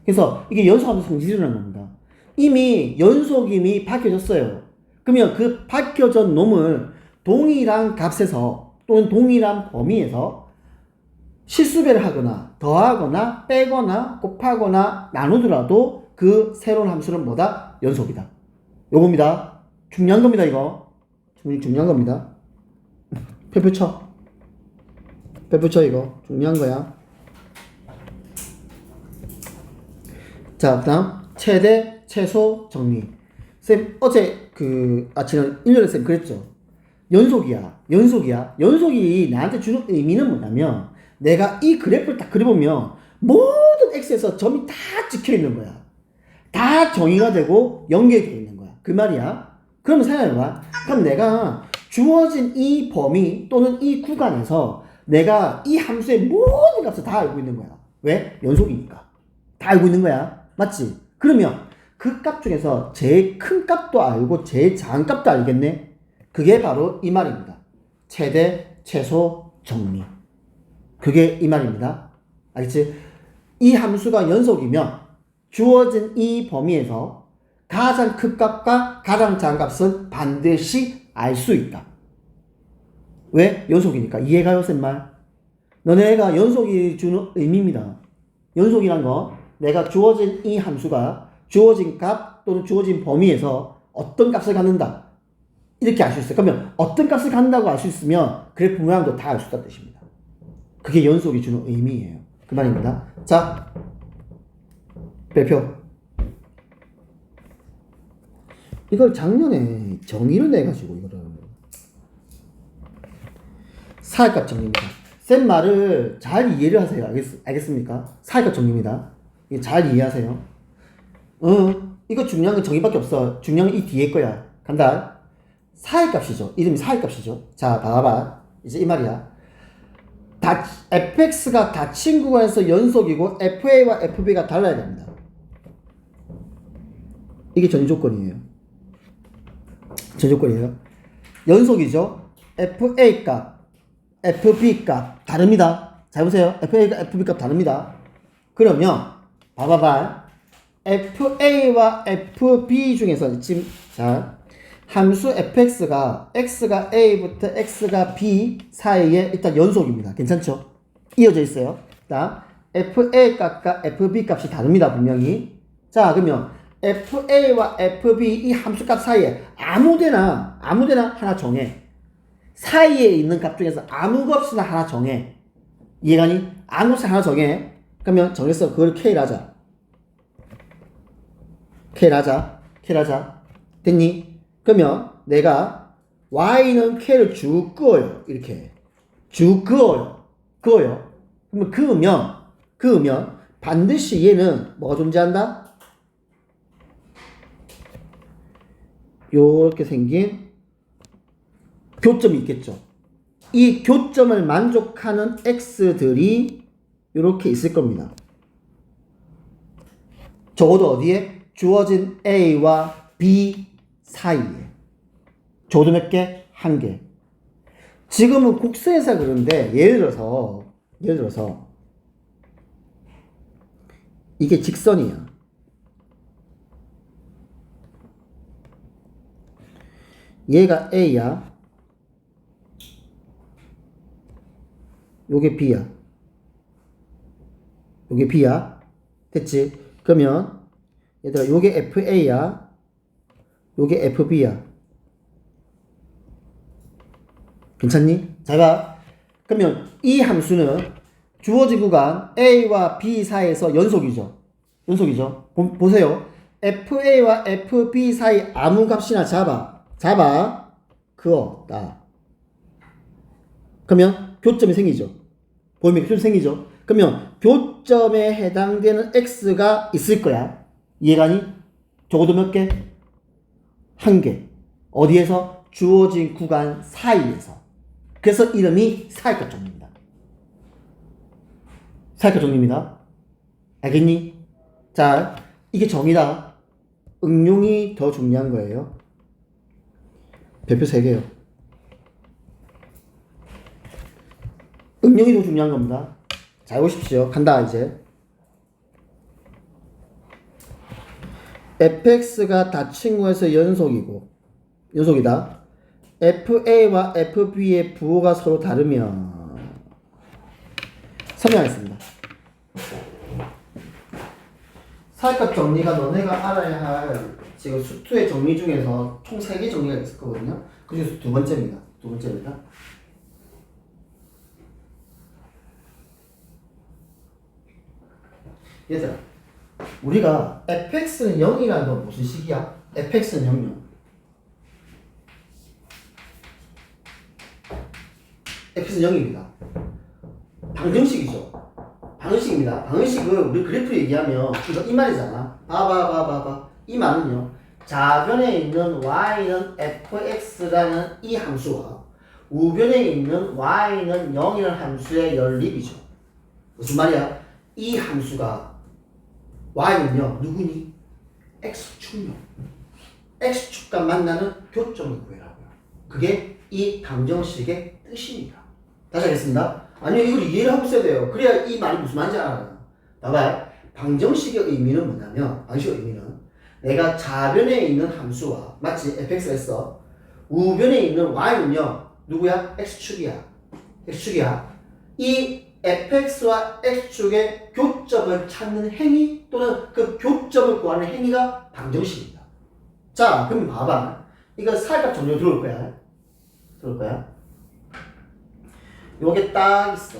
그래서 이게 연속함수 성질이라는 겁니다. 이미 연속임이 밝혀졌어요. 그러면 그 밝혀진 놈을 동일한 값에서 또는 동일한 범위에서 실수배를 하거나 더하거나 빼거나 곱하거나 나누더라도 그 새로운 함수는 뭐다? 연속이다. 요겁니다. 중요한 겁니다. 이거 중요한 겁니다. 표표 쳐. 이거 중요한 거야. 자, 그 다음 최대, 최소, 정리. 쌤 어제 지난 1년에 쌤 그랬죠. 연속이야. 연속이 나한테 주는 의미는 뭐냐면 내가 이 그래프를 딱 그려보면 모든 x에서 점이 다 찍혀있는 거야. 다 정의가 되고 연결되어 있는 거야. 그 말이야. 그러면 생각해봐. 그럼 내가 주어진 이 범위 또는 이 구간에서 내가 이 함수의 모든 값을 다 알고 있는 거야. 왜? 연속이니까. 다 알고 있는 거야. 맞지? 그러면 그 값 중에서 제일 큰 값도 알고 제일 작은 값도 알겠네? 그게 바로 이 말입니다. 최대, 최소, 정리. 그게 이 말입니다. 알겠지? 이 함수가 연속이면 주어진 이 범위에서 가장 큰 값과 가장 작은 값은 반드시 알 수 있다. 왜? 연속이니까. 이해가요, 쌤말? 너네가 연속이 주는 의미입니다. 연속이란 거, 내가 주어진 이 함수가 주어진 값 또는 주어진 범위에서 어떤 값을 갖는다. 이렇게 알 수 있어요. 그러면 어떤 값을 갖는다고 알 수 있으면 그래프 모양도 다 알 수 있다는 뜻입니다. 그게 연속이 주는 의미예요. 그 말입니다. 자, 별표. 이걸 작년에 정의를 내가지고 이거를 사회값 정리입니다. 쌤 말을 잘 이해를 하세요. 알겠습니까? 사회값 정리입니다. 이거 잘 이해하세요. 이거 중요한 건 정의밖에 없어. 중요한 건 이 뒤에 거야. 간다. 사회값이죠. 이름이 사회값이죠. 자, 봐봐. 이제 이 말이야. fx가 닫힌 구간에서 연속이고 fa와 fb가 달라야 됩니다. 이게 전제 조건이에요. 전제 조건이에요. 연속이죠. fa 값, fb 값 다릅니다. 잘 보세요. fa 값, fb 값 다릅니다. 그러면 봐봐봐. fa와 fb 중에서 지금 자 함수 fx가 x가 a부터 x가 b 사이에 일단 연속입니다. 괜찮죠? 이어져 있어요. 자, fa 값과 fb 값이 다릅니다. 분명히. 자, 그러면 fa와 fb 이 함수 값 사이에 아무데나 하나 정해. 사이에 있는 값 중에서 아무 값이나 하나 정해. 이해가니? 아무 값 하나 정해. 그러면 정해서 그걸 k를 하자. k를 하자. 됐니? 그러면 내가 y는 k를 쭉 그어요. 이렇게 쭉 그어요. 그러면 그으면 반드시 얘는 뭐가 존재한다? 요렇게 생긴 교점이 있겠죠. 이 교점을 만족하는 x들이 요렇게 있을 겁니다. 적어도 어디에? 주어진 a와 b 사이에. 적어도 몇 개? 한 개. 지금은 곡선에서 그런데 예를 들어서 이게 직선이야. 얘가 a야. 요게 b야. 됐지? 그러면 얘들아 요게 fa야. 요게 fb야. 괜찮니? 잘 봐. 그러면 이 함수는 주어진 구간 a와 b 사이에서 연속이죠. 보세요. fa와 fb 사이 아무 값이나 잡아. 그었다. 그러면 교점이 생기죠. 보이면 교점이 생기죠. 그러면 교점에 해당되는 x가 있을 거야. 이해가니? 적어도 몇 개? 한 개. 어디에서? 주어진 구간 사이에서. 그래서 이름이 사회값 정리입니다. 알겠니? 자, 이게 정의다. 응용이 더 중요한 거예요. 별표 3개요. 응용이 더 중요한 겁니다. 잘 보십시오. 간다 이제. fx가 닫힌 구에서 연속이다. fa와 fb의 부호가 서로 다르면 설명하겠습니다. 사회값 정리가 너네가 알아야 할 지금 수투의 정리 중에서 총 3개 정리가 있을 거거든요. 그 중에서 두 번째입니다. 얘들아, 우리가 fx는 0이라는 건 무슨 식이야? fx는 0이요. fx는 0입니다. 방정식이죠. 방정식입니다. 방정식을 우리 그래프 얘기하면 이거 이 말이잖아. 봐봐. 이 말은요. 좌변에 있는 y는 fx라는 이 함수와 우변에 있는 y는 0이라는 함수의 연립이죠. 무슨 말이야? 이 함수가 y는요. 누구니? x축요. x축과 만나는 교점을 구해라고요. 그게 이 방정식의 뜻입니다. 다시 하겠습니다. 아니요, 이걸 이해를 하고 있어야 돼요. 그래야 이 말이 무슨 말인지 알아요. 봐봐요. 방정식의 의미는 뭐냐면, 방정식의 의미는 내가 좌변에 있는 함수와, 맞지? fx가 있어. 우변에 있는 y는요, 누구야? x축이야. 이 fx와 x축의 교점을 찾는 행위 또는 그 교점을 구하는 행위가 방정식입니다. 자, 그럼 봐봐. 이거 사회값 정리로 들어올 거야. 요게 딱 있어.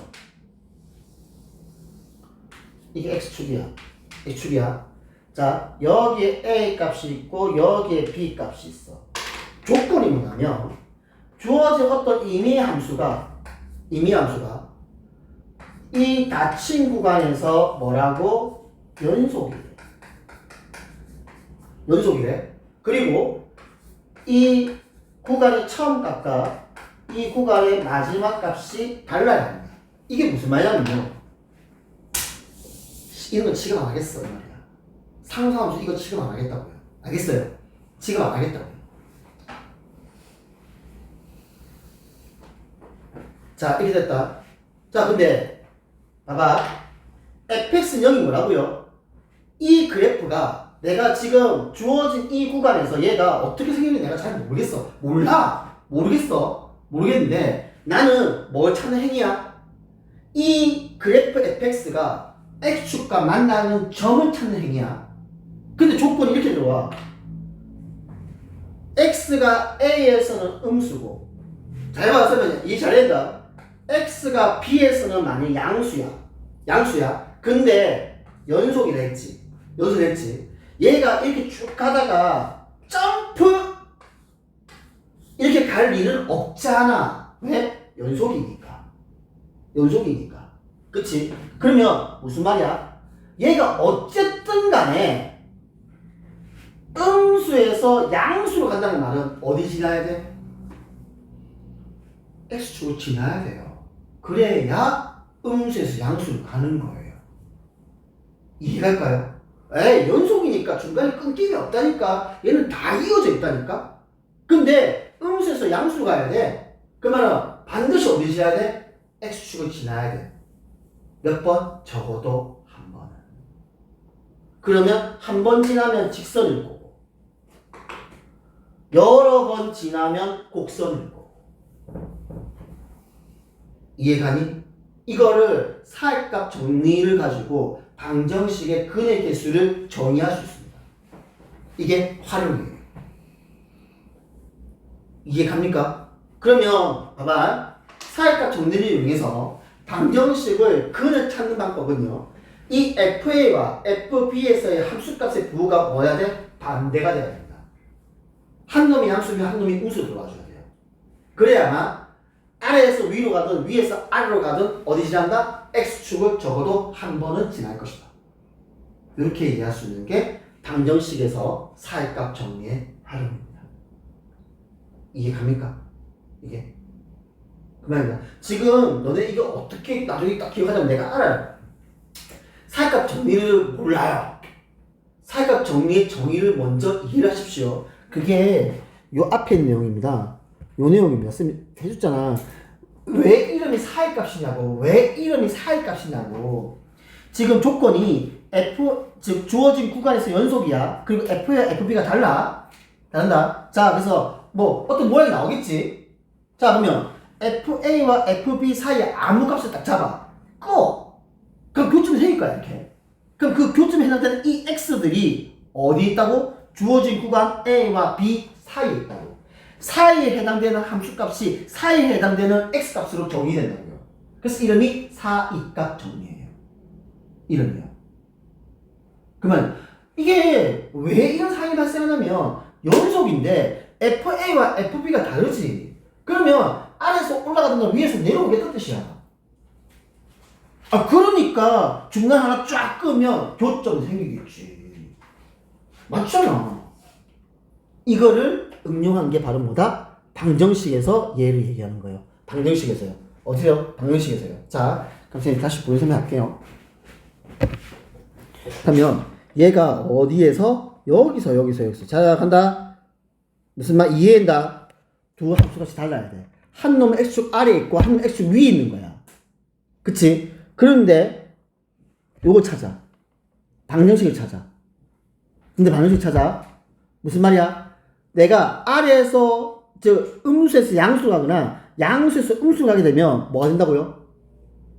이게 x축이야. 자, 여기에 A 값이 있고 여기에 B 값이 있어. 조건이 뭐냐면 주어진 어떤 임의 함수가 이 닫힌 구간에서 뭐라고? 연속이래. 그리고 이 구간의 처음 값과 이 구간의 마지막 값이 달라야 합니다. 이게 무슨 말이냐면요. 이런 거 취급 안 하겠어, 이 말이야. 상수함수 이거 취급 안 하겠다고요. 알겠어요? 취급 안 하겠다고요. 자, 이렇게 됐다. 자, 근데 봐봐. fx는 0이 뭐라고요? 이 그래프가 내가 지금 주어진 이 구간에서 얘가 어떻게 생겼는지 내가 잘 모르겠어. 모르겠는데 나는 뭘 찾는 행위야? 이 그래프 fx가 x축과 만나는 점을 찾는 행위야. 근데 조건이 이렇게 들어와. x가 a에서는 음수고, 잘 봐서면 이해 잘된다. x가 b에서는 만약 양수야. 근데 연속이라 했지. 얘가 이렇게 쭉 가다가 점프 이렇게 갈 일은 없잖아. 왜? 연속이니까. 그치? 그러면 무슨 말이야? 얘가 어쨌든 간에 음수에서 양수로 간다는 말은 어디 지나야 돼? x축을 지나야 돼요. 그래야 음수에서 양수로 가는 거예요. 이해갈까요? 연속이니까 중간에 끊김이 없다니까. 얘는 다 이어져 있다니까. 근데 음수에서 양수로 가야 돼. 그러면 반드시 어디 지나야 돼? x축을 지나야 돼. 몇 번? 적어도 한 번은. 그러면 한 번 지나면 직선일 거고, 여러 번 지나면 곡선일 거고. 이해가니? 이거를 사익값 정리를 가지고 방정식의 근의 개수를 정의할 수 있습니다. 이게 활용이에요. 이해갑니까? 그러면 봐봐. 사익값 정리를 이용해서 방정식을 근을 찾는 방법은요. 이 FA와 FB에서의 함수값의 부호가 뭐야 돼? 반대가 돼야 됩니다. 한 놈이 양수면 한 놈이 음수로 들어와줘야 돼요. 그래야만 아래에서 위로 가든 위에서 아래로 가든 어디 지난다? X축을 적어도 한 번은 지날 것이다. 이렇게 이해할 수 있는 게 방정식에서 사익값 정리의 활용입니다. 이해갑니까? 이게 그 말입니다. 지금 너네 이거 어떻게 나중에 딱 기억하자면 내가 알아요. 사익값 정리를 몰라요. 사익값 정리의 정의를 먼저 이해를 하십시오. 그게 요 앞에 있는 내용입니다. 요 내용입니다. 쌤이 해줬잖아. 왜 이름이 사익값이냐고. 지금 조건이 F, 즉 주어진 구간에서 연속이야. 그리고 F와 FB가 다른다. 자, 그래서 뭐 어떤 모양이 나오겠지. 자, 그러면 FA와 FB 사이에 아무 값을 딱 잡아. 그럼 교점이 생길거야, 이렇게. 그럼 그 교점에 해당되는 이 X들이 어디 있다고? 주어진 구간 A와 B 사이에 있다고. 사이에 해당되는 함수값이 사이에 해당되는 x값으로 정의된다고요. 그래서 이름이 사이값 정리예요. 이름이요. 그러면 이게 왜 이런 상황이 발생하냐면 연속인데 FA와 FB가 다르지. 그러면 아래에서 올라가든가 위에서 내려오겠다는 뜻이야. 그러니까 중간 하나 쫙 끄면 교점이 생기겠지. 맞잖아. 이거를 응용한 게 바로 뭐다? 방정식에서 얘를 얘기하는 거예요. 방정식에서요. 어디요? 방정식에서요. 자, 그럼 선생님 다시 보여 설명할게요. 그러면 얘가 어디에서? 여기서. 자, 간다. 무슨 말 이해한다? 두 함수값이 달라야 돼. 한 놈은 x축 아래에 있고 한 놈은 x축 위에 있는 거야. 그치? 그런데 요거 찾아. 방정식을 찾아. 근데 방정식 찾아. 무슨 말이야? 내가 아래에서 음수에서 양수로 가거나 양수에서 음수로 가게 되면 뭐가 된다고요?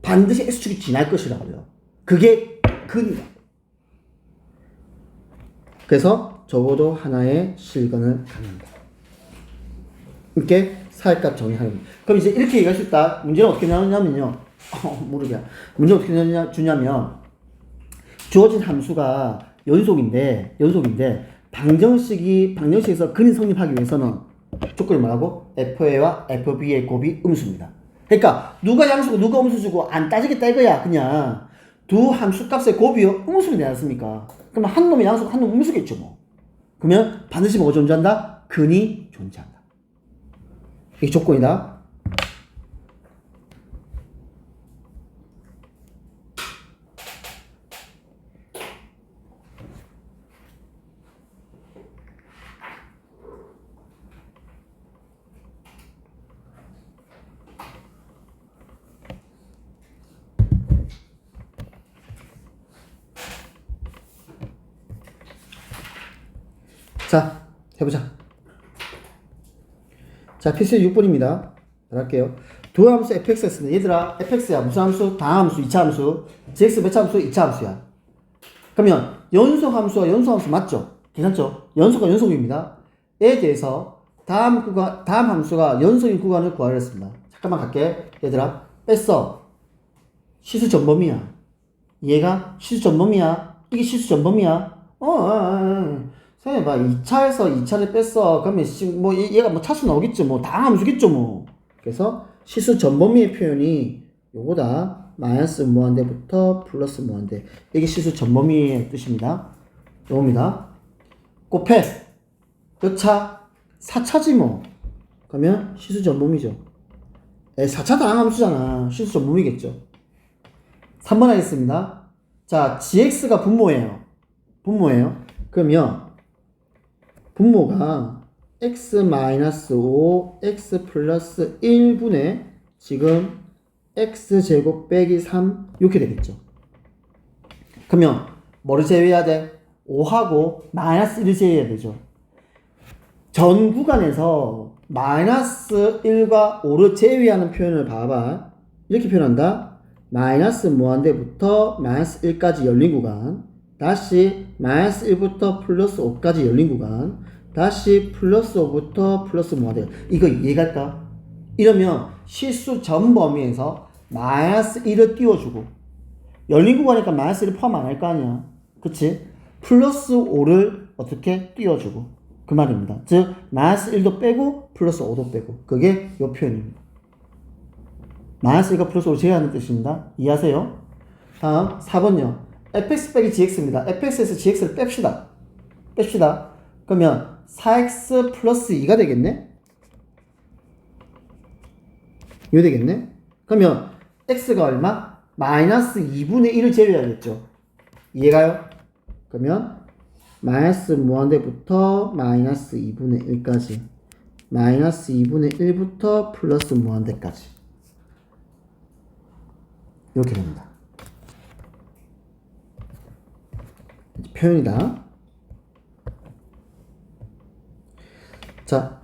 반드시 x축이 지날 것이라고요. 그게 근이다. 그래서 적어도 하나의 실근을 갖는다. 이렇게 사익값 정의하는 거예요. 그럼 이제 이렇게 얘기할 수 있다. 문제는 어떻게 나오냐면요. 모르게. 문제는 어떻게 주냐면 주어진 함수가 연속인데 방정식에서 근이 성립하기 위해서는 조건이 뭐라고? FA와 FB의 곱이 음수입니다. 그러니까 누가 양수고 누가 음수주고 안 따지겠다 이거야. 그냥 두 함수 값의 곱이요 음수면 되지 않습니까? 그러면 한 놈이 양수고 한 놈이 음수겠죠 뭐. 그러면 반드시 뭐가 존재한다? 근이 존재한다. 이게 조건이다. 자, 해보자. 자, 필수 6번입니다. 할게요. 두 함수 fx가 있습니다. 얘들아, fx야. 무슨 함수? 다함수, 2차 함수. gx 몇 차 함수? 2차 함수야. 그러면 연속 함수와 연속 함수 맞죠? 괜찮죠? 연속과 연속입니다. 에 대해서 다음 함수가 연속인 구간을 구하려 했습니다. 잠깐만 갈게. 얘들아, 뺐어. 시수 전범이야. 얘가 시수 전범이야. 이게 시수 전범이야. 생각해봐. 2차에서 2차를 뺐어. 그러면 뭐 얘가 뭐 차수 나오겠죠. 뭐 다음 함수겠죠. 뭐. 그래서 시수 전범위의 표현이 요거다. 마이너스 무한대부터 플러스 무한대. 이게 시수 전범위의 뜻입니다. 요겁니다. 곱해. 몇 차? 4차지 뭐. 그러면 시수 전범위죠. 4차 다항함수잖아. 시수 전범위겠죠. 3번 하겠습니다. 자, gx가 분모예요. 그러면 분모가 x-5 x 플러스 1분의 지금 x제곱 빼기 3 이렇게 되겠죠. 그러면 뭐를 제외해야 돼? 5하고 마이너스 1을 제외해야 되죠. 전 구간에서 마이너스 1과 5를 제외하는 표현을 봐봐. 이렇게 표현한다. 마이너스 무한대부터 마이너스 1까지 열린 구간, 다시 마이너스 1부터 플러스 5까지 열린 구간, 다시 플러스 5부터 플러스 무한대. 이거 이해갈까? 이러면 실수 전 범위에서 마이너스 1을 띄워주고, 열린 구간이니까 마이너스 1을 포함 안 할 거 아니야. 그치? 플러스 5를 어떻게 띄워주고. 그 말입니다. 즉, 마이너스 1도 빼고, 플러스 5도 빼고. 그게 요 표현입니다. 마이너스 1과 플러스 5를 제외하는 뜻입니다. 이해하세요? 다음 4번요. fx 빼기 gx입니다. fx에서 gx를 뺍시다. 그러면 4x 플러스 2가 되겠네? 이거 되겠네? 그러면 x가 얼마? 마이너스 2분의 1을 제외하겠죠. 이해가요? 그러면 마이너스 무한대부터 마이너스 2분의 1까지, 마이너스 2분의 1부터 플러스 무한대까지 이렇게 됩니다. 표현이다. 자,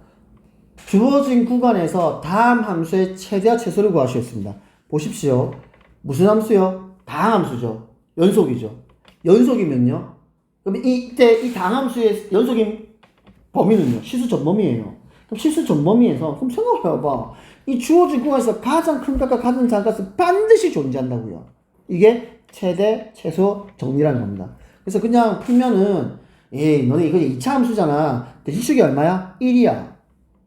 주어진 구간에서 다음 함수의 최대와 최소를 구하시겠습니다. 보십시오. 무슨 함수요? 다항 함수죠. 연속이죠. 연속이면요. 그럼 이때 이 다항 함수의 연속인 범위는요. 시수 전범위예요. 그럼 시수 전범위에서 그럼 생각해봐. 이 주어진 구간에서 가장 큰 값과 가장 작은 값은 반드시 존재한다고요. 이게 최대, 최소 정리라는 겁니다. 그래서 그냥 풀면은 너네 이거 2차 함수잖아. 대진축이 얼마야? 1이야.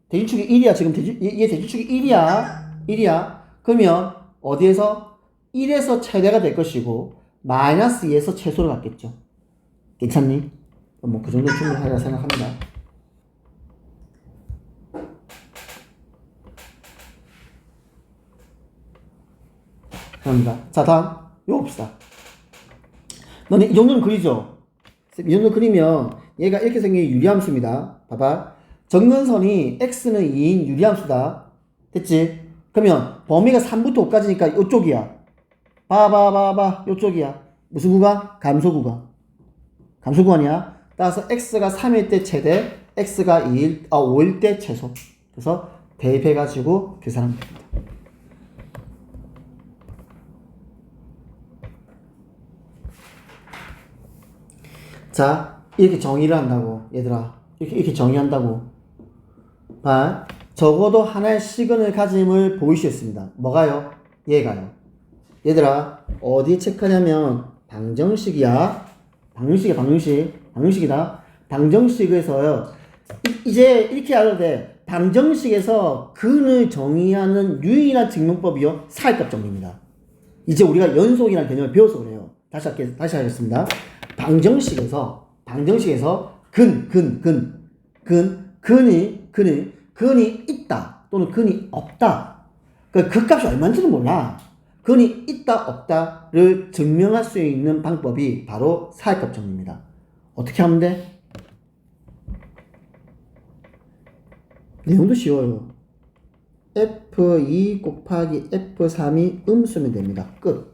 대진축이 1이야. 지금 얘 대진축이 1이야. 그러면 어디에서? 1에서 최대가 될 것이고 마이너스 2에서 최소로 갔겠죠. 괜찮니? 뭐 그 정도 충분하리라 생각합니다. 감사합니다. 자, 다음 이거 봅시다. 너네 이 정도는 그리죠? 이 정도 그리면 얘가 이렇게 생긴 유리함수입니다. 봐봐. 정근선이 x는 2인 유리함수다. 됐지? 그러면 범위가 3부터 5까지니까 이쪽이야. 봐봐. 이쪽이야. 무슨 구간? 감소구간이야. 따라서 x가 3일 때 최대, x가 5일 때 최소. 그래서 대입해가지고 계산하면 됩니다. 자, 이렇게 정의를 한다고, 얘들아. 이렇게 정의한다고. 봐. 적어도 하나의 시근을 가짐을 보이시겠습니다. 뭐가요? 얘가요. 얘들아, 어디 체크하냐면, 방정식이야. 방정식이다. 방정식에서요. 이제 이렇게 알아도 돼. 방정식에서 근을 정의하는 유일한 증명법이요. 사이값 정리입니다. 이제 우리가 연속이라는 개념을 배워서 그래요. 다시 하겠습니다. 방정식에서 근이 있다 또는 근이 없다. 그 값이 얼마인지는 몰라. 근이 있다 없다를 증명할 수 있는 방법이 바로 사이값 정리입니다. 어떻게 하면 돼? 내용도 쉬워요. F2 곱하기 F3이 음수면 됩니다. 끝.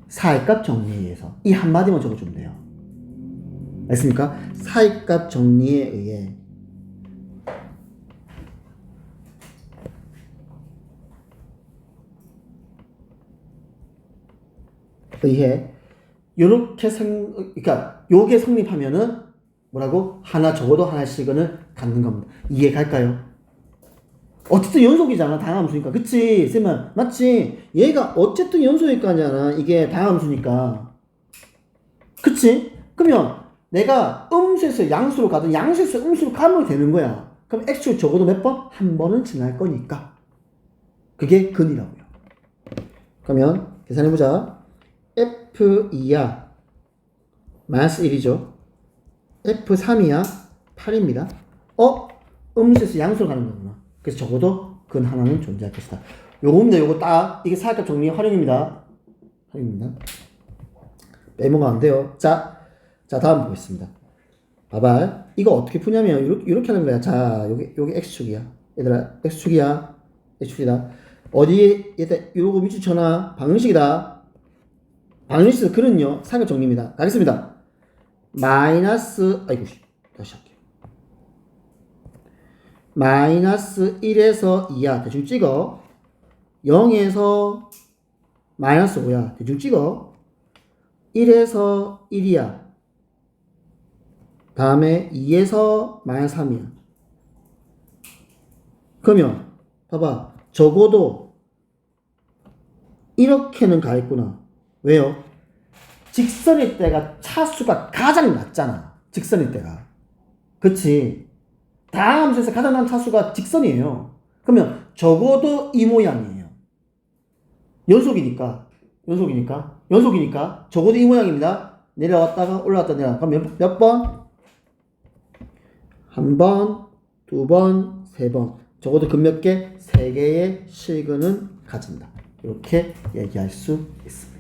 사이값 정리에 의해서 이 한마디만 적어주면 돼요. 알겠습니까? 사이값 정리에 의해 요렇게 그러니까 요게 성립하면은 뭐라고? 적어도 하나씩은 갖는 겁니다. 이해 갈까요? 어쨌든 연속이잖아. 다항함수니까. 그치? 쌤은 맞지? 얘가 어쨌든 연속일 거 아니야. 이게 다항함수니까. 그치? 그러면 내가 음수에서 양수로 가든 양수에서 음수로 가면 되는 거야. 그럼 x축 적어도 몇 번? 한 번은 지날 거니까. 그게 근이라고요. 그러면 계산해보자. F2야 마이너스 1이죠. F3이야 8입니다. 음수에서 양수로 가는 거구나. 그래서 적어도 근 하나는 존재할 것이다. 요겁니다. 요거 딱 이게 사이값 정리의 활용입니다. 빼먹으면 안 돼요. 자 다음 보겠습니다. 봐봐. 이거 어떻게 푸냐면 이렇게 하는 거야. 자 요게 x축이야. 얘들아 x축이야. x축이다. 어디에 얘들 요거 밑줄 쳐놔. 방정식이다. 방정식에서 근은요 사이값 정리입니다. 가겠습니다. 마이너스 다시 할게요. 마이너스 1에서 2야. 대충 찍어. 0에서 마이너스 5야. 대충 찍어. 1에서 1이야. 다음에 2에서 마이너스 3이야. 그러면 봐봐. 적어도 이렇게는 가 있구나. 왜요? 직선일 때가 차수가 가장 낮잖아. 직선일 때가. 그치? 다함수에서 가장 낮은 차수가 직선이에요. 그러면 적어도 이 모양이에요. 연속이니까 적어도 이 모양입니다. 내려왔다가 올라왔다 내려왔다. 그럼 몇 번? 한 번, 두 번, 세 번. 적어도 근 몇 개? 세 개의 실근은 가진다. 이렇게 얘기할 수 있습니다.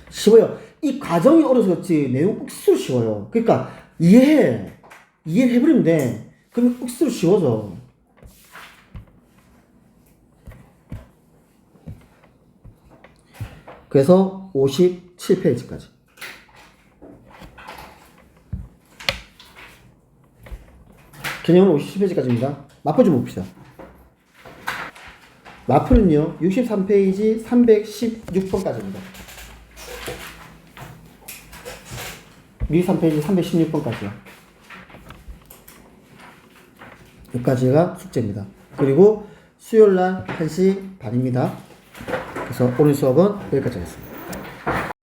쉬워요. 이 과정이 어려서 그렇지 내용 억수로 쉬워요. 그러니까 이해를 해버리면 돼. 그러면 억수로 쉬워져. 그래서 57페이지까지. 개념은 57페이지까지입니다. 마포 좀 봅시다. 마포는요 63페이지 316번까지입니다. 63페이지 316번까지요. 여기까지가 숙제입니다. 그리고 수요일날 1시 반입니다. 그래서 오늘 수업은 여기까지 하겠습니다.